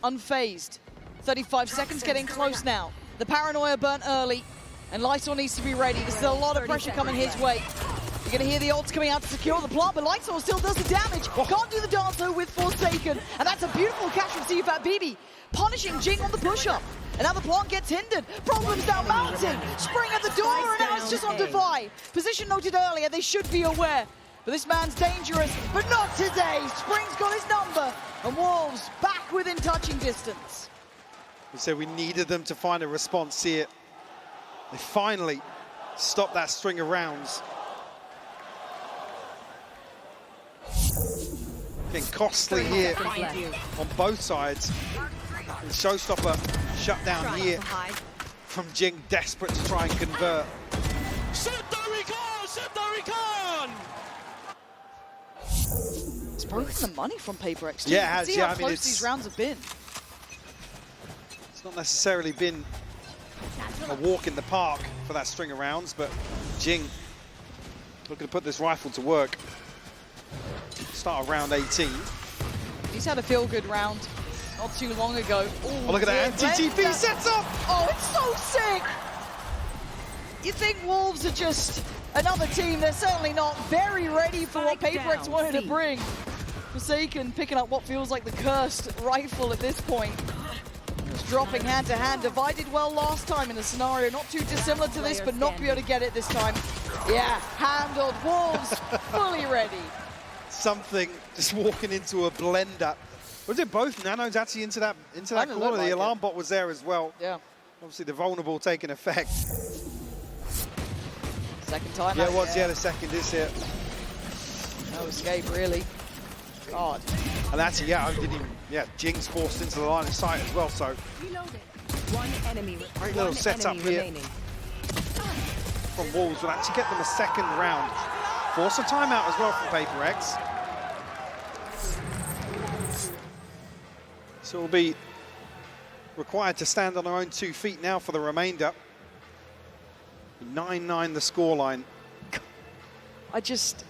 unfazed. 35 seconds getting close now. The paranoia burnt early, and Lysor needs to be ready. This is a lot of pressure coming his way. You're going to hear the ults coming out to secure the plant, but Lysor still does the damage. Can't do the dance, though, with Forsaken. And that's a beautiful catch from CFAT BB, punishing Jing on the push-up. And now the plant gets hindered. Problems now mounting. Spring at the door, and now it's just on Divide. Position noted earlier, they should be aware. But this man's dangerous, but not today. Spring's got his number, and Wolves back within touching distance. we said we needed them to find a response here. They finally stopped that string of rounds. Getting costly here on both sides. The showstopper shut down here from Jing, desperate to try and convert. It's broken the money from PRX too. Yeah, it You can has, see yeah, how I mean, close it's- these rounds have been. It's not necessarily been a walk in the park for that string of rounds, but Jing looking to put this rifle to work. Start of round 18. He's had a feel-good round not too long ago. Ooh, Oh, look at that dear, anti-TP that- sets up! Oh, it's so sick! You think Wolves are just Another team, they're certainly not very ready for what PRX wanted to bring. Forsaken picking up what feels like the cursed rifle at this point. Just dropping hand to hand. Divide did well last time in a scenario not too dissimilar to this, but not be able to get it this time. Yeah, handled. Wolves fully ready. Something just walking into a blender. Was it both nanos actually into that corner? The alarm bot was there as well. Yeah. Obviously the vulnerable taking effect. Second time. Yeah, it was. Yeah, the second is here. No escape really. God. And actually, yeah, I didn't even. Yeah, Jing's forced into the line of sight as well. So Reloaded. One enemy. great little setup here from Wolves will actually get them a second round. Force a timeout as well from PRX. So we'll be required to stand on their own 2 feet now for the remainder. 9-9 the scoreline. I just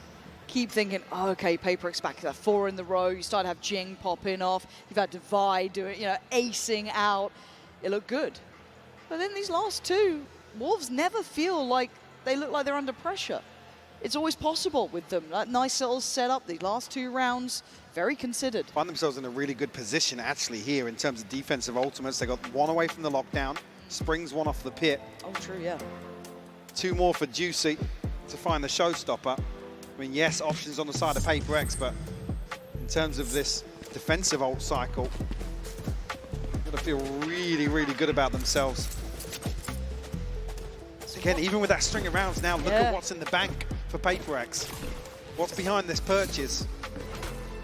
keep thinking, oh, okay, PRX back to that 4 in the row. You start to have Jing popping off. You've had Divide do it, you know, acing out. It looked good. But then these last two, Wolves never feel like they look like they're under pressure. It's always possible with them. That nice little setup, the last 2 rounds, very considered. Find themselves in a really good position actually here in terms of defensive ultimates. They got 1 away from the lockdown, springs 1 off the pit. Oh, true, yeah. 2 more for Juicy to find the showstopper. I mean, yes, options on the side of PRX, but in terms of this defensive ult cycle, got to feel really, really good about themselves. So again, even with that string of rounds now, look at what's in the bank for PRX. What's behind this purchase?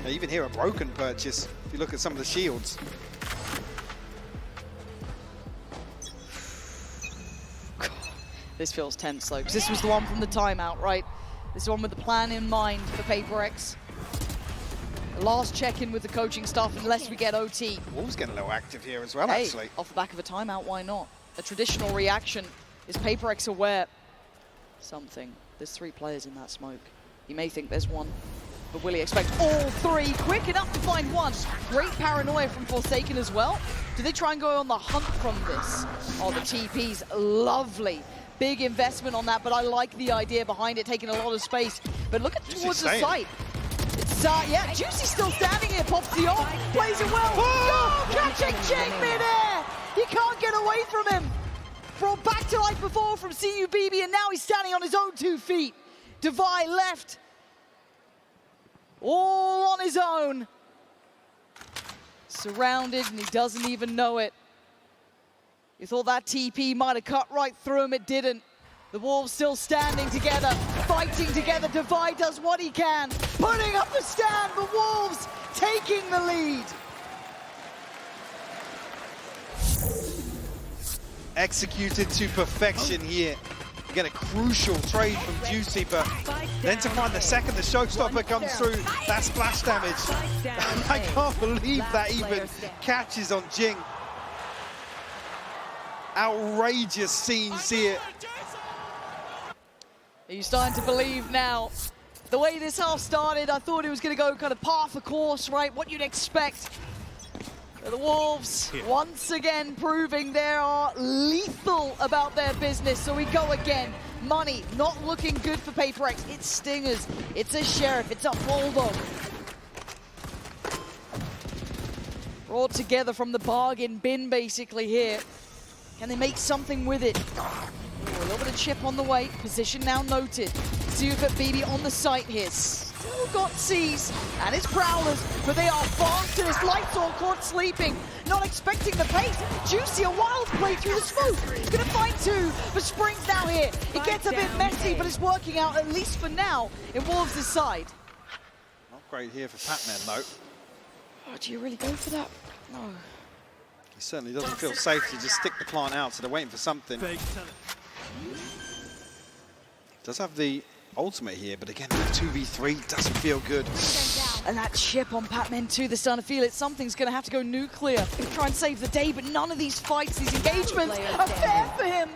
I even hear a broken purchase if you look at some of the shields. This feels tense though, because this was the one from the timeout, right? This is the one with the plan in mind for PRX. Last check-in with the coaching staff, unless we get OT. Wolves getting a little active here as well, Hey, actually. off the back of a timeout, why not? A traditional reaction. Is PRX aware? Something. There's 3 players in that smoke. You may think there's 1, but will he expect all 3? Quick enough to find 1. Great paranoia from Forsaken as well. Do they try and go on the hunt from this? Oh, the TP's lovely. Big investment on that, but I like the idea behind it, taking a lot of space. But look at towards the site. It's, yeah, Juicy's still standing here, pops the ult, plays it well. Oh, catching Jing midair! You can't get away from him. Brought back to life before from CUBB, and now he's standing on his own 2 feet. Divide left. All on his own. Surrounded, and he doesn't even know it. You thought that TP might have cut right through him, it didn't. The Wolves still standing together, fighting together. Divide does what he can, putting up a stand, the Wolves taking the lead. Executed to perfection here. Get a crucial trade from Juicy, but then to find the second the showstopper comes through, that splash damage. I can't believe that even catches on Jing. Outrageous scenes here. Are you starting to believe now? The way this half started, I thought it was going to go kind of par for course, right? What you'd expect. But the Wolves, once again, proving they are lethal about their business. So we go again. Money, not looking good for PRX. It's Stingers, it's a Sheriff, it's a Bulldog. Brought together from the bargain bin, basically, here. Can they make something with it? Ooh, a little bit of chip on the way. Position now noted. BB on the site here. Still got C's and his Prowlers, but they are fast to this lights all caught sleeping. Not expecting the pace. Juicy, a wild play through the smoke. Gonna find 2, but Spring's now here. It gets a bit messy, but it's working out, at least for now, in Wolves' side. Not great here for Pac-Man, though. Oh, do you really go for that? No. He certainly doesn't feel safe to just stick the plant out, so they're waiting for something. Does have the ultimate here, but again, the 2v3 doesn't feel good. And that chip on Pac-Man too, they're starting to feel it. Something's going to have to go nuclear. Try and save the day, but none of these fights, these engagements are fair for him.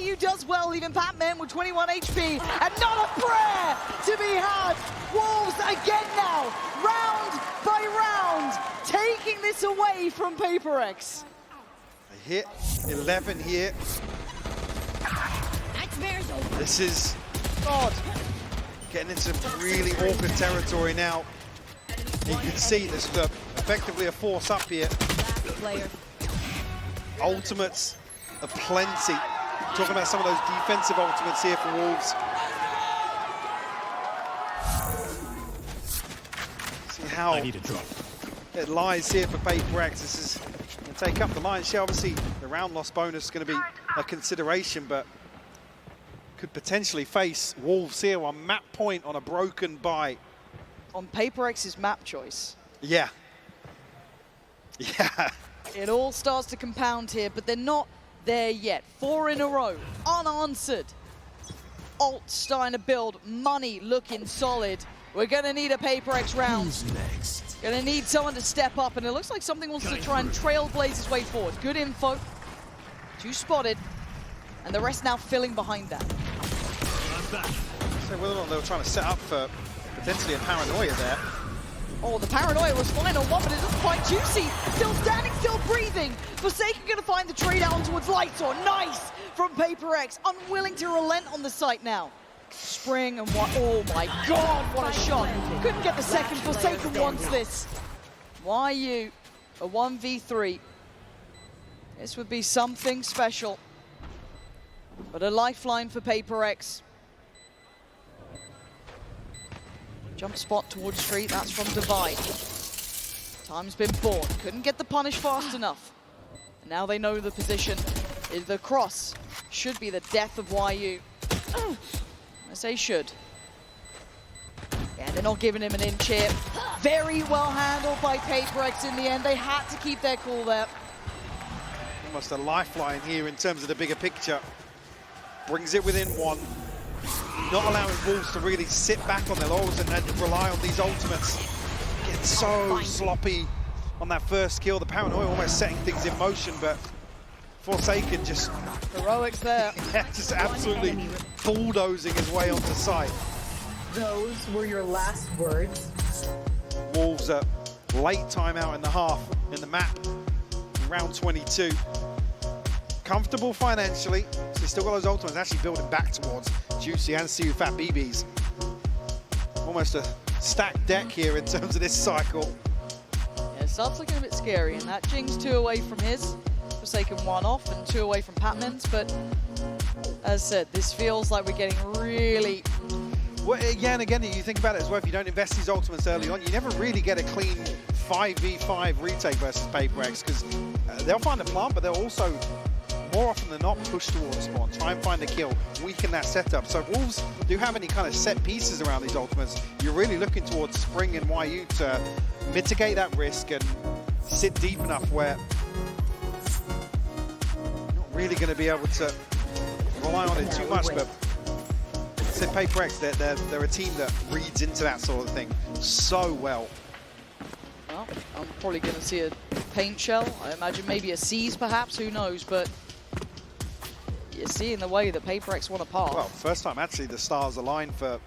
YU does well, leaving Pac-Man with 21 HP, and not a prayer to be had. Wolves again now, round by round, taking this away from PRX. They hit 11 here. Nightmare's over. This is God. Getting into some really awkward territory now. You can see there's effectively a force up here. Player. Ultimates are plenty. Talking about some of those defensive ultimates here for Wolves. See how it lies here for PRX. This is going to take up the lion's share. Obviously, the round loss bonus is going to be a consideration, but could potentially face Wolves here on map point on a broken buy. On PRX's map choice. Yeah. Yeah. It all starts to compound here, but they're not there yet. 4 in a row, unanswered. Alt starting to build, money looking solid. We're gonna need a PRX round. Who's next? Gonna need someone to step up, and it looks like something wants to try and trailblaze his way forward. Good info. 2 spotted, and the rest now filling behind that. So whether or not they were trying to set up for potentially a paranoia there. Oh, the paranoia was fine on one, but it looks quite juicy. Still standing, still breathing. Forsaken gonna find the trade out towards Lightor. Nice from PRX. Unwilling to relent on the site now. Spring and what? Oh my God, what a shot. Couldn't get the second. Forsaken wants this. YU, a 1v3. This would be something special. But a lifeline for PRX. Jump spot towards Street, that's from Divide. Time's been bought, couldn't get the punish fast enough. And now they know the position. The cross should be the death of YU. I say should. Yeah, they're not giving him an inch here. Very well handled by PRX in the end. They had to keep their cool there. Almost a lifeline here in terms of the bigger picture. Brings it within 1. Not allowing Wolves to really sit back on their laurels and rely on these ultimates. Getting so sloppy on that first kill. The paranoia almost setting things in motion, but Forsaken just... Heroics there. Yeah, just absolutely bulldozing his way onto site. Those were your last words. Wolves at late timeout in the half in the map. Round 22. Comfortable financially, so he's still got those ultimates actually building back towards Juicy and Siu Fat BBs. Almost a stacked deck here in terms of this cycle. Yeah, it starts looking a bit scary, and that Jing's 2 away from his. Forsaken 1 off and 2 away from Patman's, but as I said, this feels like we're getting really... Well, yeah, and again, you think about it as well, if you don't invest these ultimates early on, you never really get a clean 5v5 retake versus PRX, because they'll find a plant, but they'll also more often than not push towards spawn, try and find a kill, weaken that setup. So if Wolves do have any kind of set pieces around these ultimates, you're really looking towards Spring and YU to mitigate that risk and sit deep enough where you're not really going to be able to rely on it too much. But said PRX, they're a team that reads into that sort of thing so well. Well, I'm probably going to see a paint shell. I imagine maybe a C's perhaps, who knows, but you're seeing the way that PRX want to pass. Well, first time actually the stars align for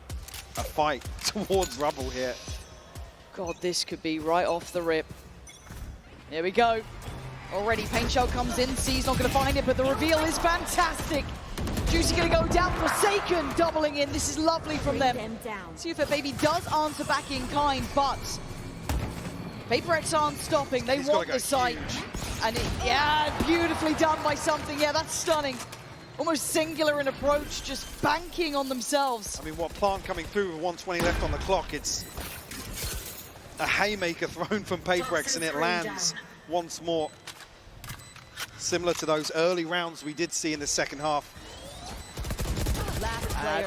a fight towards Rubble here. God, this could be right off the rip. Here we go. Already paint shell comes in, C's not going to find it, but the reveal is fantastic. Juicy going to go down, Forsaken doubling in. This is lovely from them. See if it maybe does answer back in kind, but PRX aren't stopping. They want the site. And yeah, beautifully done by something. Yeah, that's stunning. Almost singular in approach, just banking on themselves. I mean, what plant coming through with 120 left on the clock, it's a haymaker thrown from PRX and it lands once more. Similar to those early rounds we did see in the second half.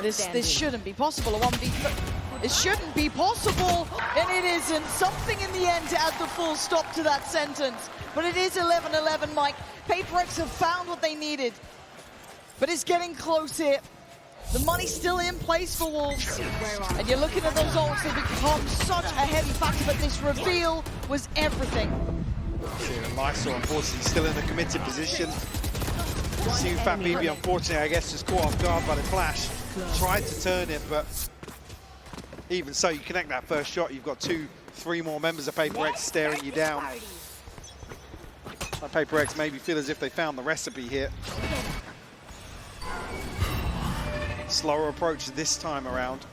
This shouldn't be possible, a 1v3. It shouldn't be possible, and it isn't. Something in the end to add the full stop to that sentence. But it is 11-11, Mike. PRX have found what they needed. But it's getting close here. The money's still in place for Wolves. And you're looking at those ults, they've become such a heavy factor, but this reveal was everything. Lysor, unfortunately, still in the committed position. Siu Fat BB, unfortunately, I guess, just caught off guard by the flash. Tried to turn it, but even so, you connect that first shot, you've got 2-3 more members of PRX staring you down. PRX maybe feel as if they found the recipe here. Slower approach this time around.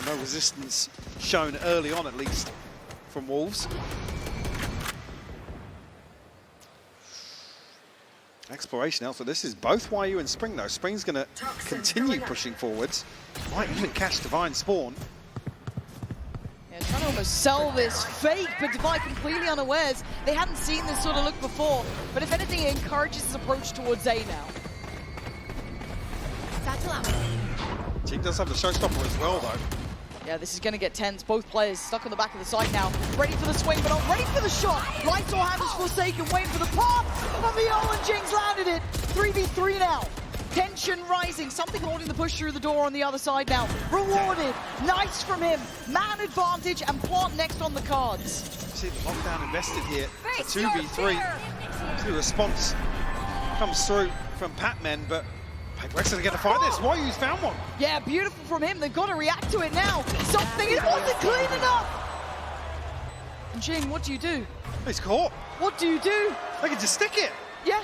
No resistance shown early on, at least, from Wolves. Exploration elsewhere. This is both YU and Spring, though. Spring's going to continue pushing forwards. Might even catch Divine Spawn. Yeah, trying to almost sell this fake, but Divine completely unawares. They hadn't seen this sort of look before, but if anything, it encourages his approach towards A now. Team does have the showstopper as well, though. Yeah, this is going to get tense. Both players stuck on the back of the side now. Ready for the swing, but not ready for the shot. Lights or hand is forsaken, waiting for the pop. And VO and Jing's landed it. 3v3 now. Tension rising. Something holding the push through the door on the other side now. Rewarded. Nice from him. Man advantage and Plant next on the cards. See the lockdown invested here for 2v3. The response comes through from Patmen, but HyperX going to get to fight this. YU's found one. Yeah, beautiful from him. They've got to react to it now. Something, it wasn't clean enough. And Jing, what do you do? He's caught. What do you do? They can just stick it. Yeah.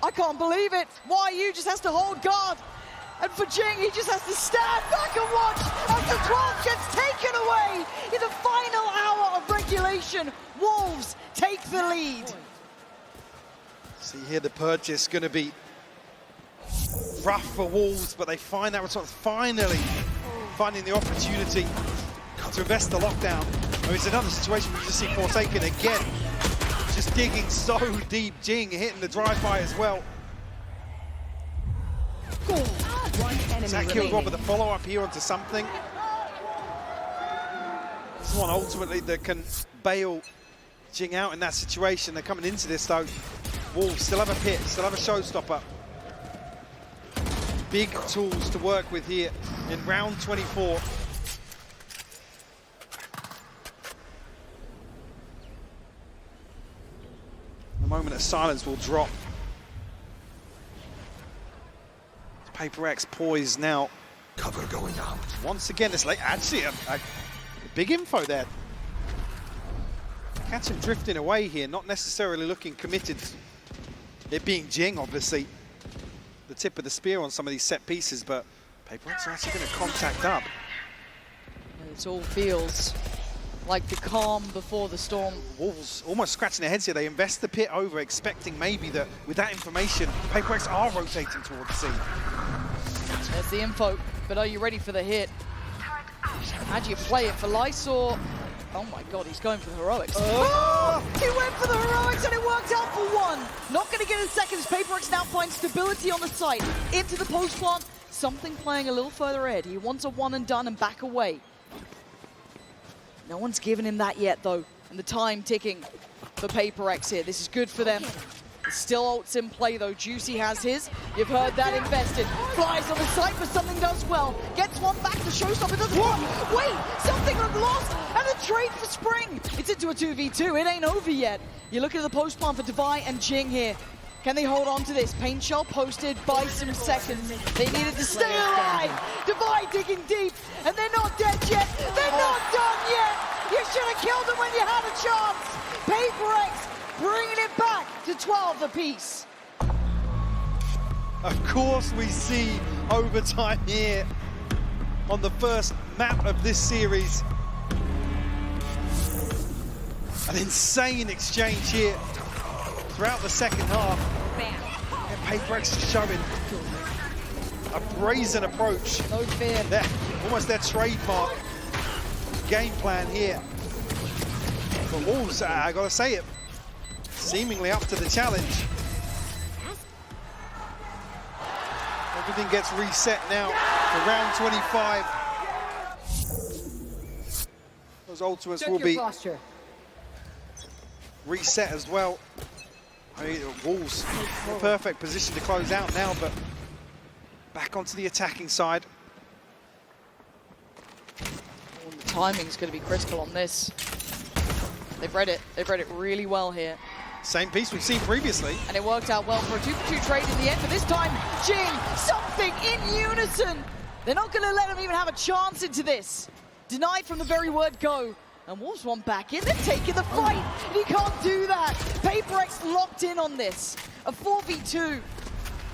I can't believe it. YU just has to hold guard. And for Jing, he just has to stand back and watch as the 12 gets taken away in the final hour of regulation. Wolves take the lead. See here, the purchase going to be rough for Wolves, but they find that response, finally finding the opportunity to invest the lockdown. I mean, it's another situation we just see Forsaken again, just digging so deep. Jing hitting the drive-by as well. Zach killed Rob with a follow-up here onto something. This is one ultimately that can bail Jing out in that situation. They're coming into this though. Wolves still have a pit, still have a showstopper. Big tools to work with here in round 24. The moment of silence will drop. HyperX poised now. Cover going out. Once again, it's like actually a big info there. Catch him drifting away here, not necessarily looking committed. It being Jing, obviously, the tip of the spear on some of these set pieces, but HyperX are actually going to contact up. It all feels like the calm before the storm. Wolves almost scratching their heads here. They invest the pit over, expecting maybe that with that information, HyperX are rotating towards C. There's the info, but are you ready for the hit? How do you play it for Lysor? Oh my god, he's going for the heroics. Oh! He went for the heroics and it worked out for one. Not going to get his seconds. HyperX now finds stability on the site. Into the post plant. Something playing a little further ahead. He wants a one and done and back away. No one's given him that yet though. And the time ticking for HyperX here. This is good for them. Still ults in play though. Juicy has his. You've heard that invested. Flies on the site, but something does well. Gets one back to showstopper. Doesn't work. Wait, something got lost. And a trade for Spring. It's into a 2v2. It ain't over yet. You're looking at the post plant for Divine and Jing here. Can they hold on to this? Paint shell posted by some seconds. They needed to stay alive. Divine digging deep. And they're not dead yet. They're not done yet. You should have killed them when you had a chance. HyperX bringing it back to 12 apiece. Of course we see overtime here on the first map of this series. An insane exchange here throughout the second half. And HyperX is showing a brazen approach. No fear. Almost their trademark game plan here. But Wolves, I gotta say it, seemingly up to the challenge. Everything gets reset now for round 25. Those ultimates will be reset as well. I mean, Wolves in a perfect position to close out now, but back onto the attacking side. The timing's going to be critical on this. They've read it. They've read it really well here. Same piece we've seen previously. And it worked out well for a 2-2 trade in the end, but this time, Jing, something in unison. They're not going to let him even have a chance into this. Denied from the very word go. And Wolves want back in. They're taking the fight. And you can't do that. PRX locked in on this. A 4v2.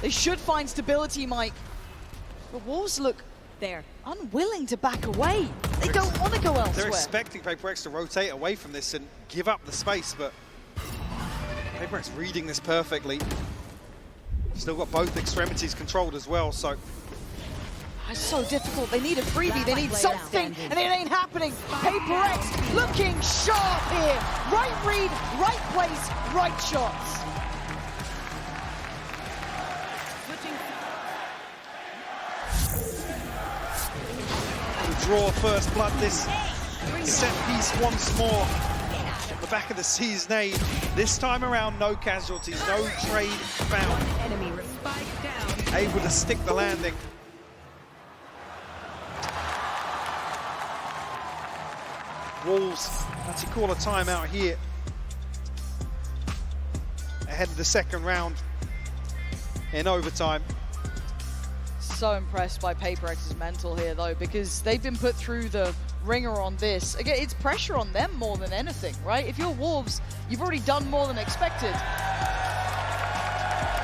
They should find stability, Mike. But Wolves look unwilling to back away. They don't want to go elsewhere. They're expecting PRX to rotate away from this and give up the space, but PRX reading this perfectly. Still got both extremities controlled as well, so it's so difficult. They need a freebie. They need something, and it ain't happening. PRX looking sharp here. Right read, right place, right shots. Draw first blood, this set piece once more at the back of the C's nade. This time around, no casualties, no trade found. Enemy spike down. Able to stick the landing. Wolves had to call a timeout here ahead of the second round in overtime. So impressed by PRX's mental here, though, because they've been put through the ringer on this. Again, it's pressure on them more than anything, right? If you're Wolves, you've already done more than expected.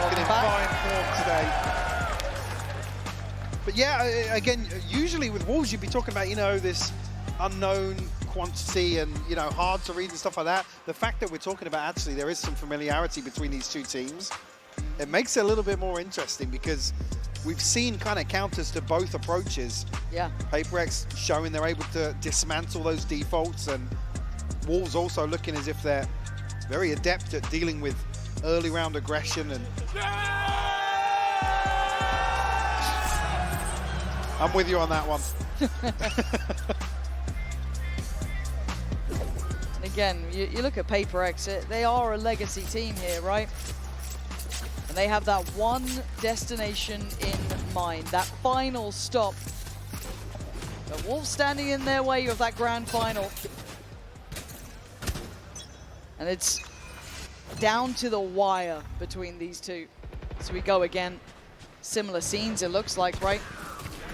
Looking in fine form today. But yeah, again, usually with Wolves, you'd be talking about, you know, this unknown quantity and, you know, hard to read and stuff like that. The fact that we're talking about actually there is some familiarity between these two teams, it makes it a little bit more interesting because we've seen kind of counters to both approaches. Yeah. PRX showing they're able to dismantle those defaults, and Wolves also looking as if they're very adept at dealing with early round aggression. And I'm with you on that one. And again, you look at PRX, they are a legacy team here, right? And they have that one destination in mind, that final stop. The Wolves standing in their way of that grand final. And it's down to the wire between these two. So we go again. Similar scenes, it looks like, right?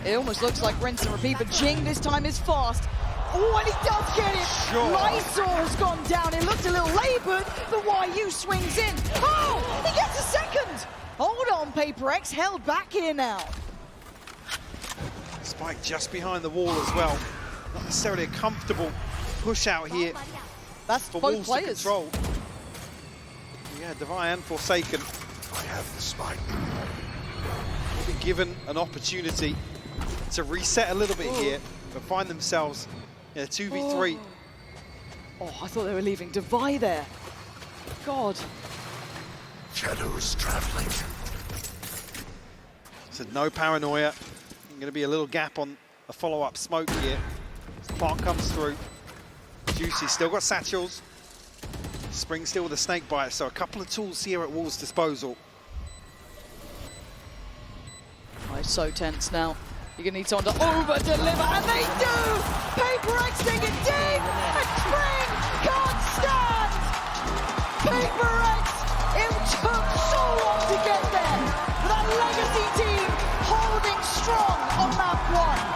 It almost looks like rinse and repeat, but Jing this time is fast. Oh, and he does get it! Sure. Lysol has gone down. It looked a little labored, but YU swings in. Oh, he gets a second! Hold on, PRX, held back here now. Spike just behind the wall as well. Not necessarily a comfortable push out here That's for both Wolves players. to control. Yeah, Divine and Forsaken. I have the spike. Will be given an opportunity to reset a little bit here, but find themselves in a 2v3. Oh, I thought they were leaving Devi there. God. Shadows traveling. So no paranoia. Going to be a little gap on a follow-up smoke here. Spark comes through. Juicy still got satchels. Spring still with a snake bite, so a couple of tools here at Wolves' disposal. Oh, it's so tense now. You're going to need someone to over-deliver, and they do! PRX take it deep, and Spring can't stand! PRX, it took so long to get there, but that legacy team holding strong on map one.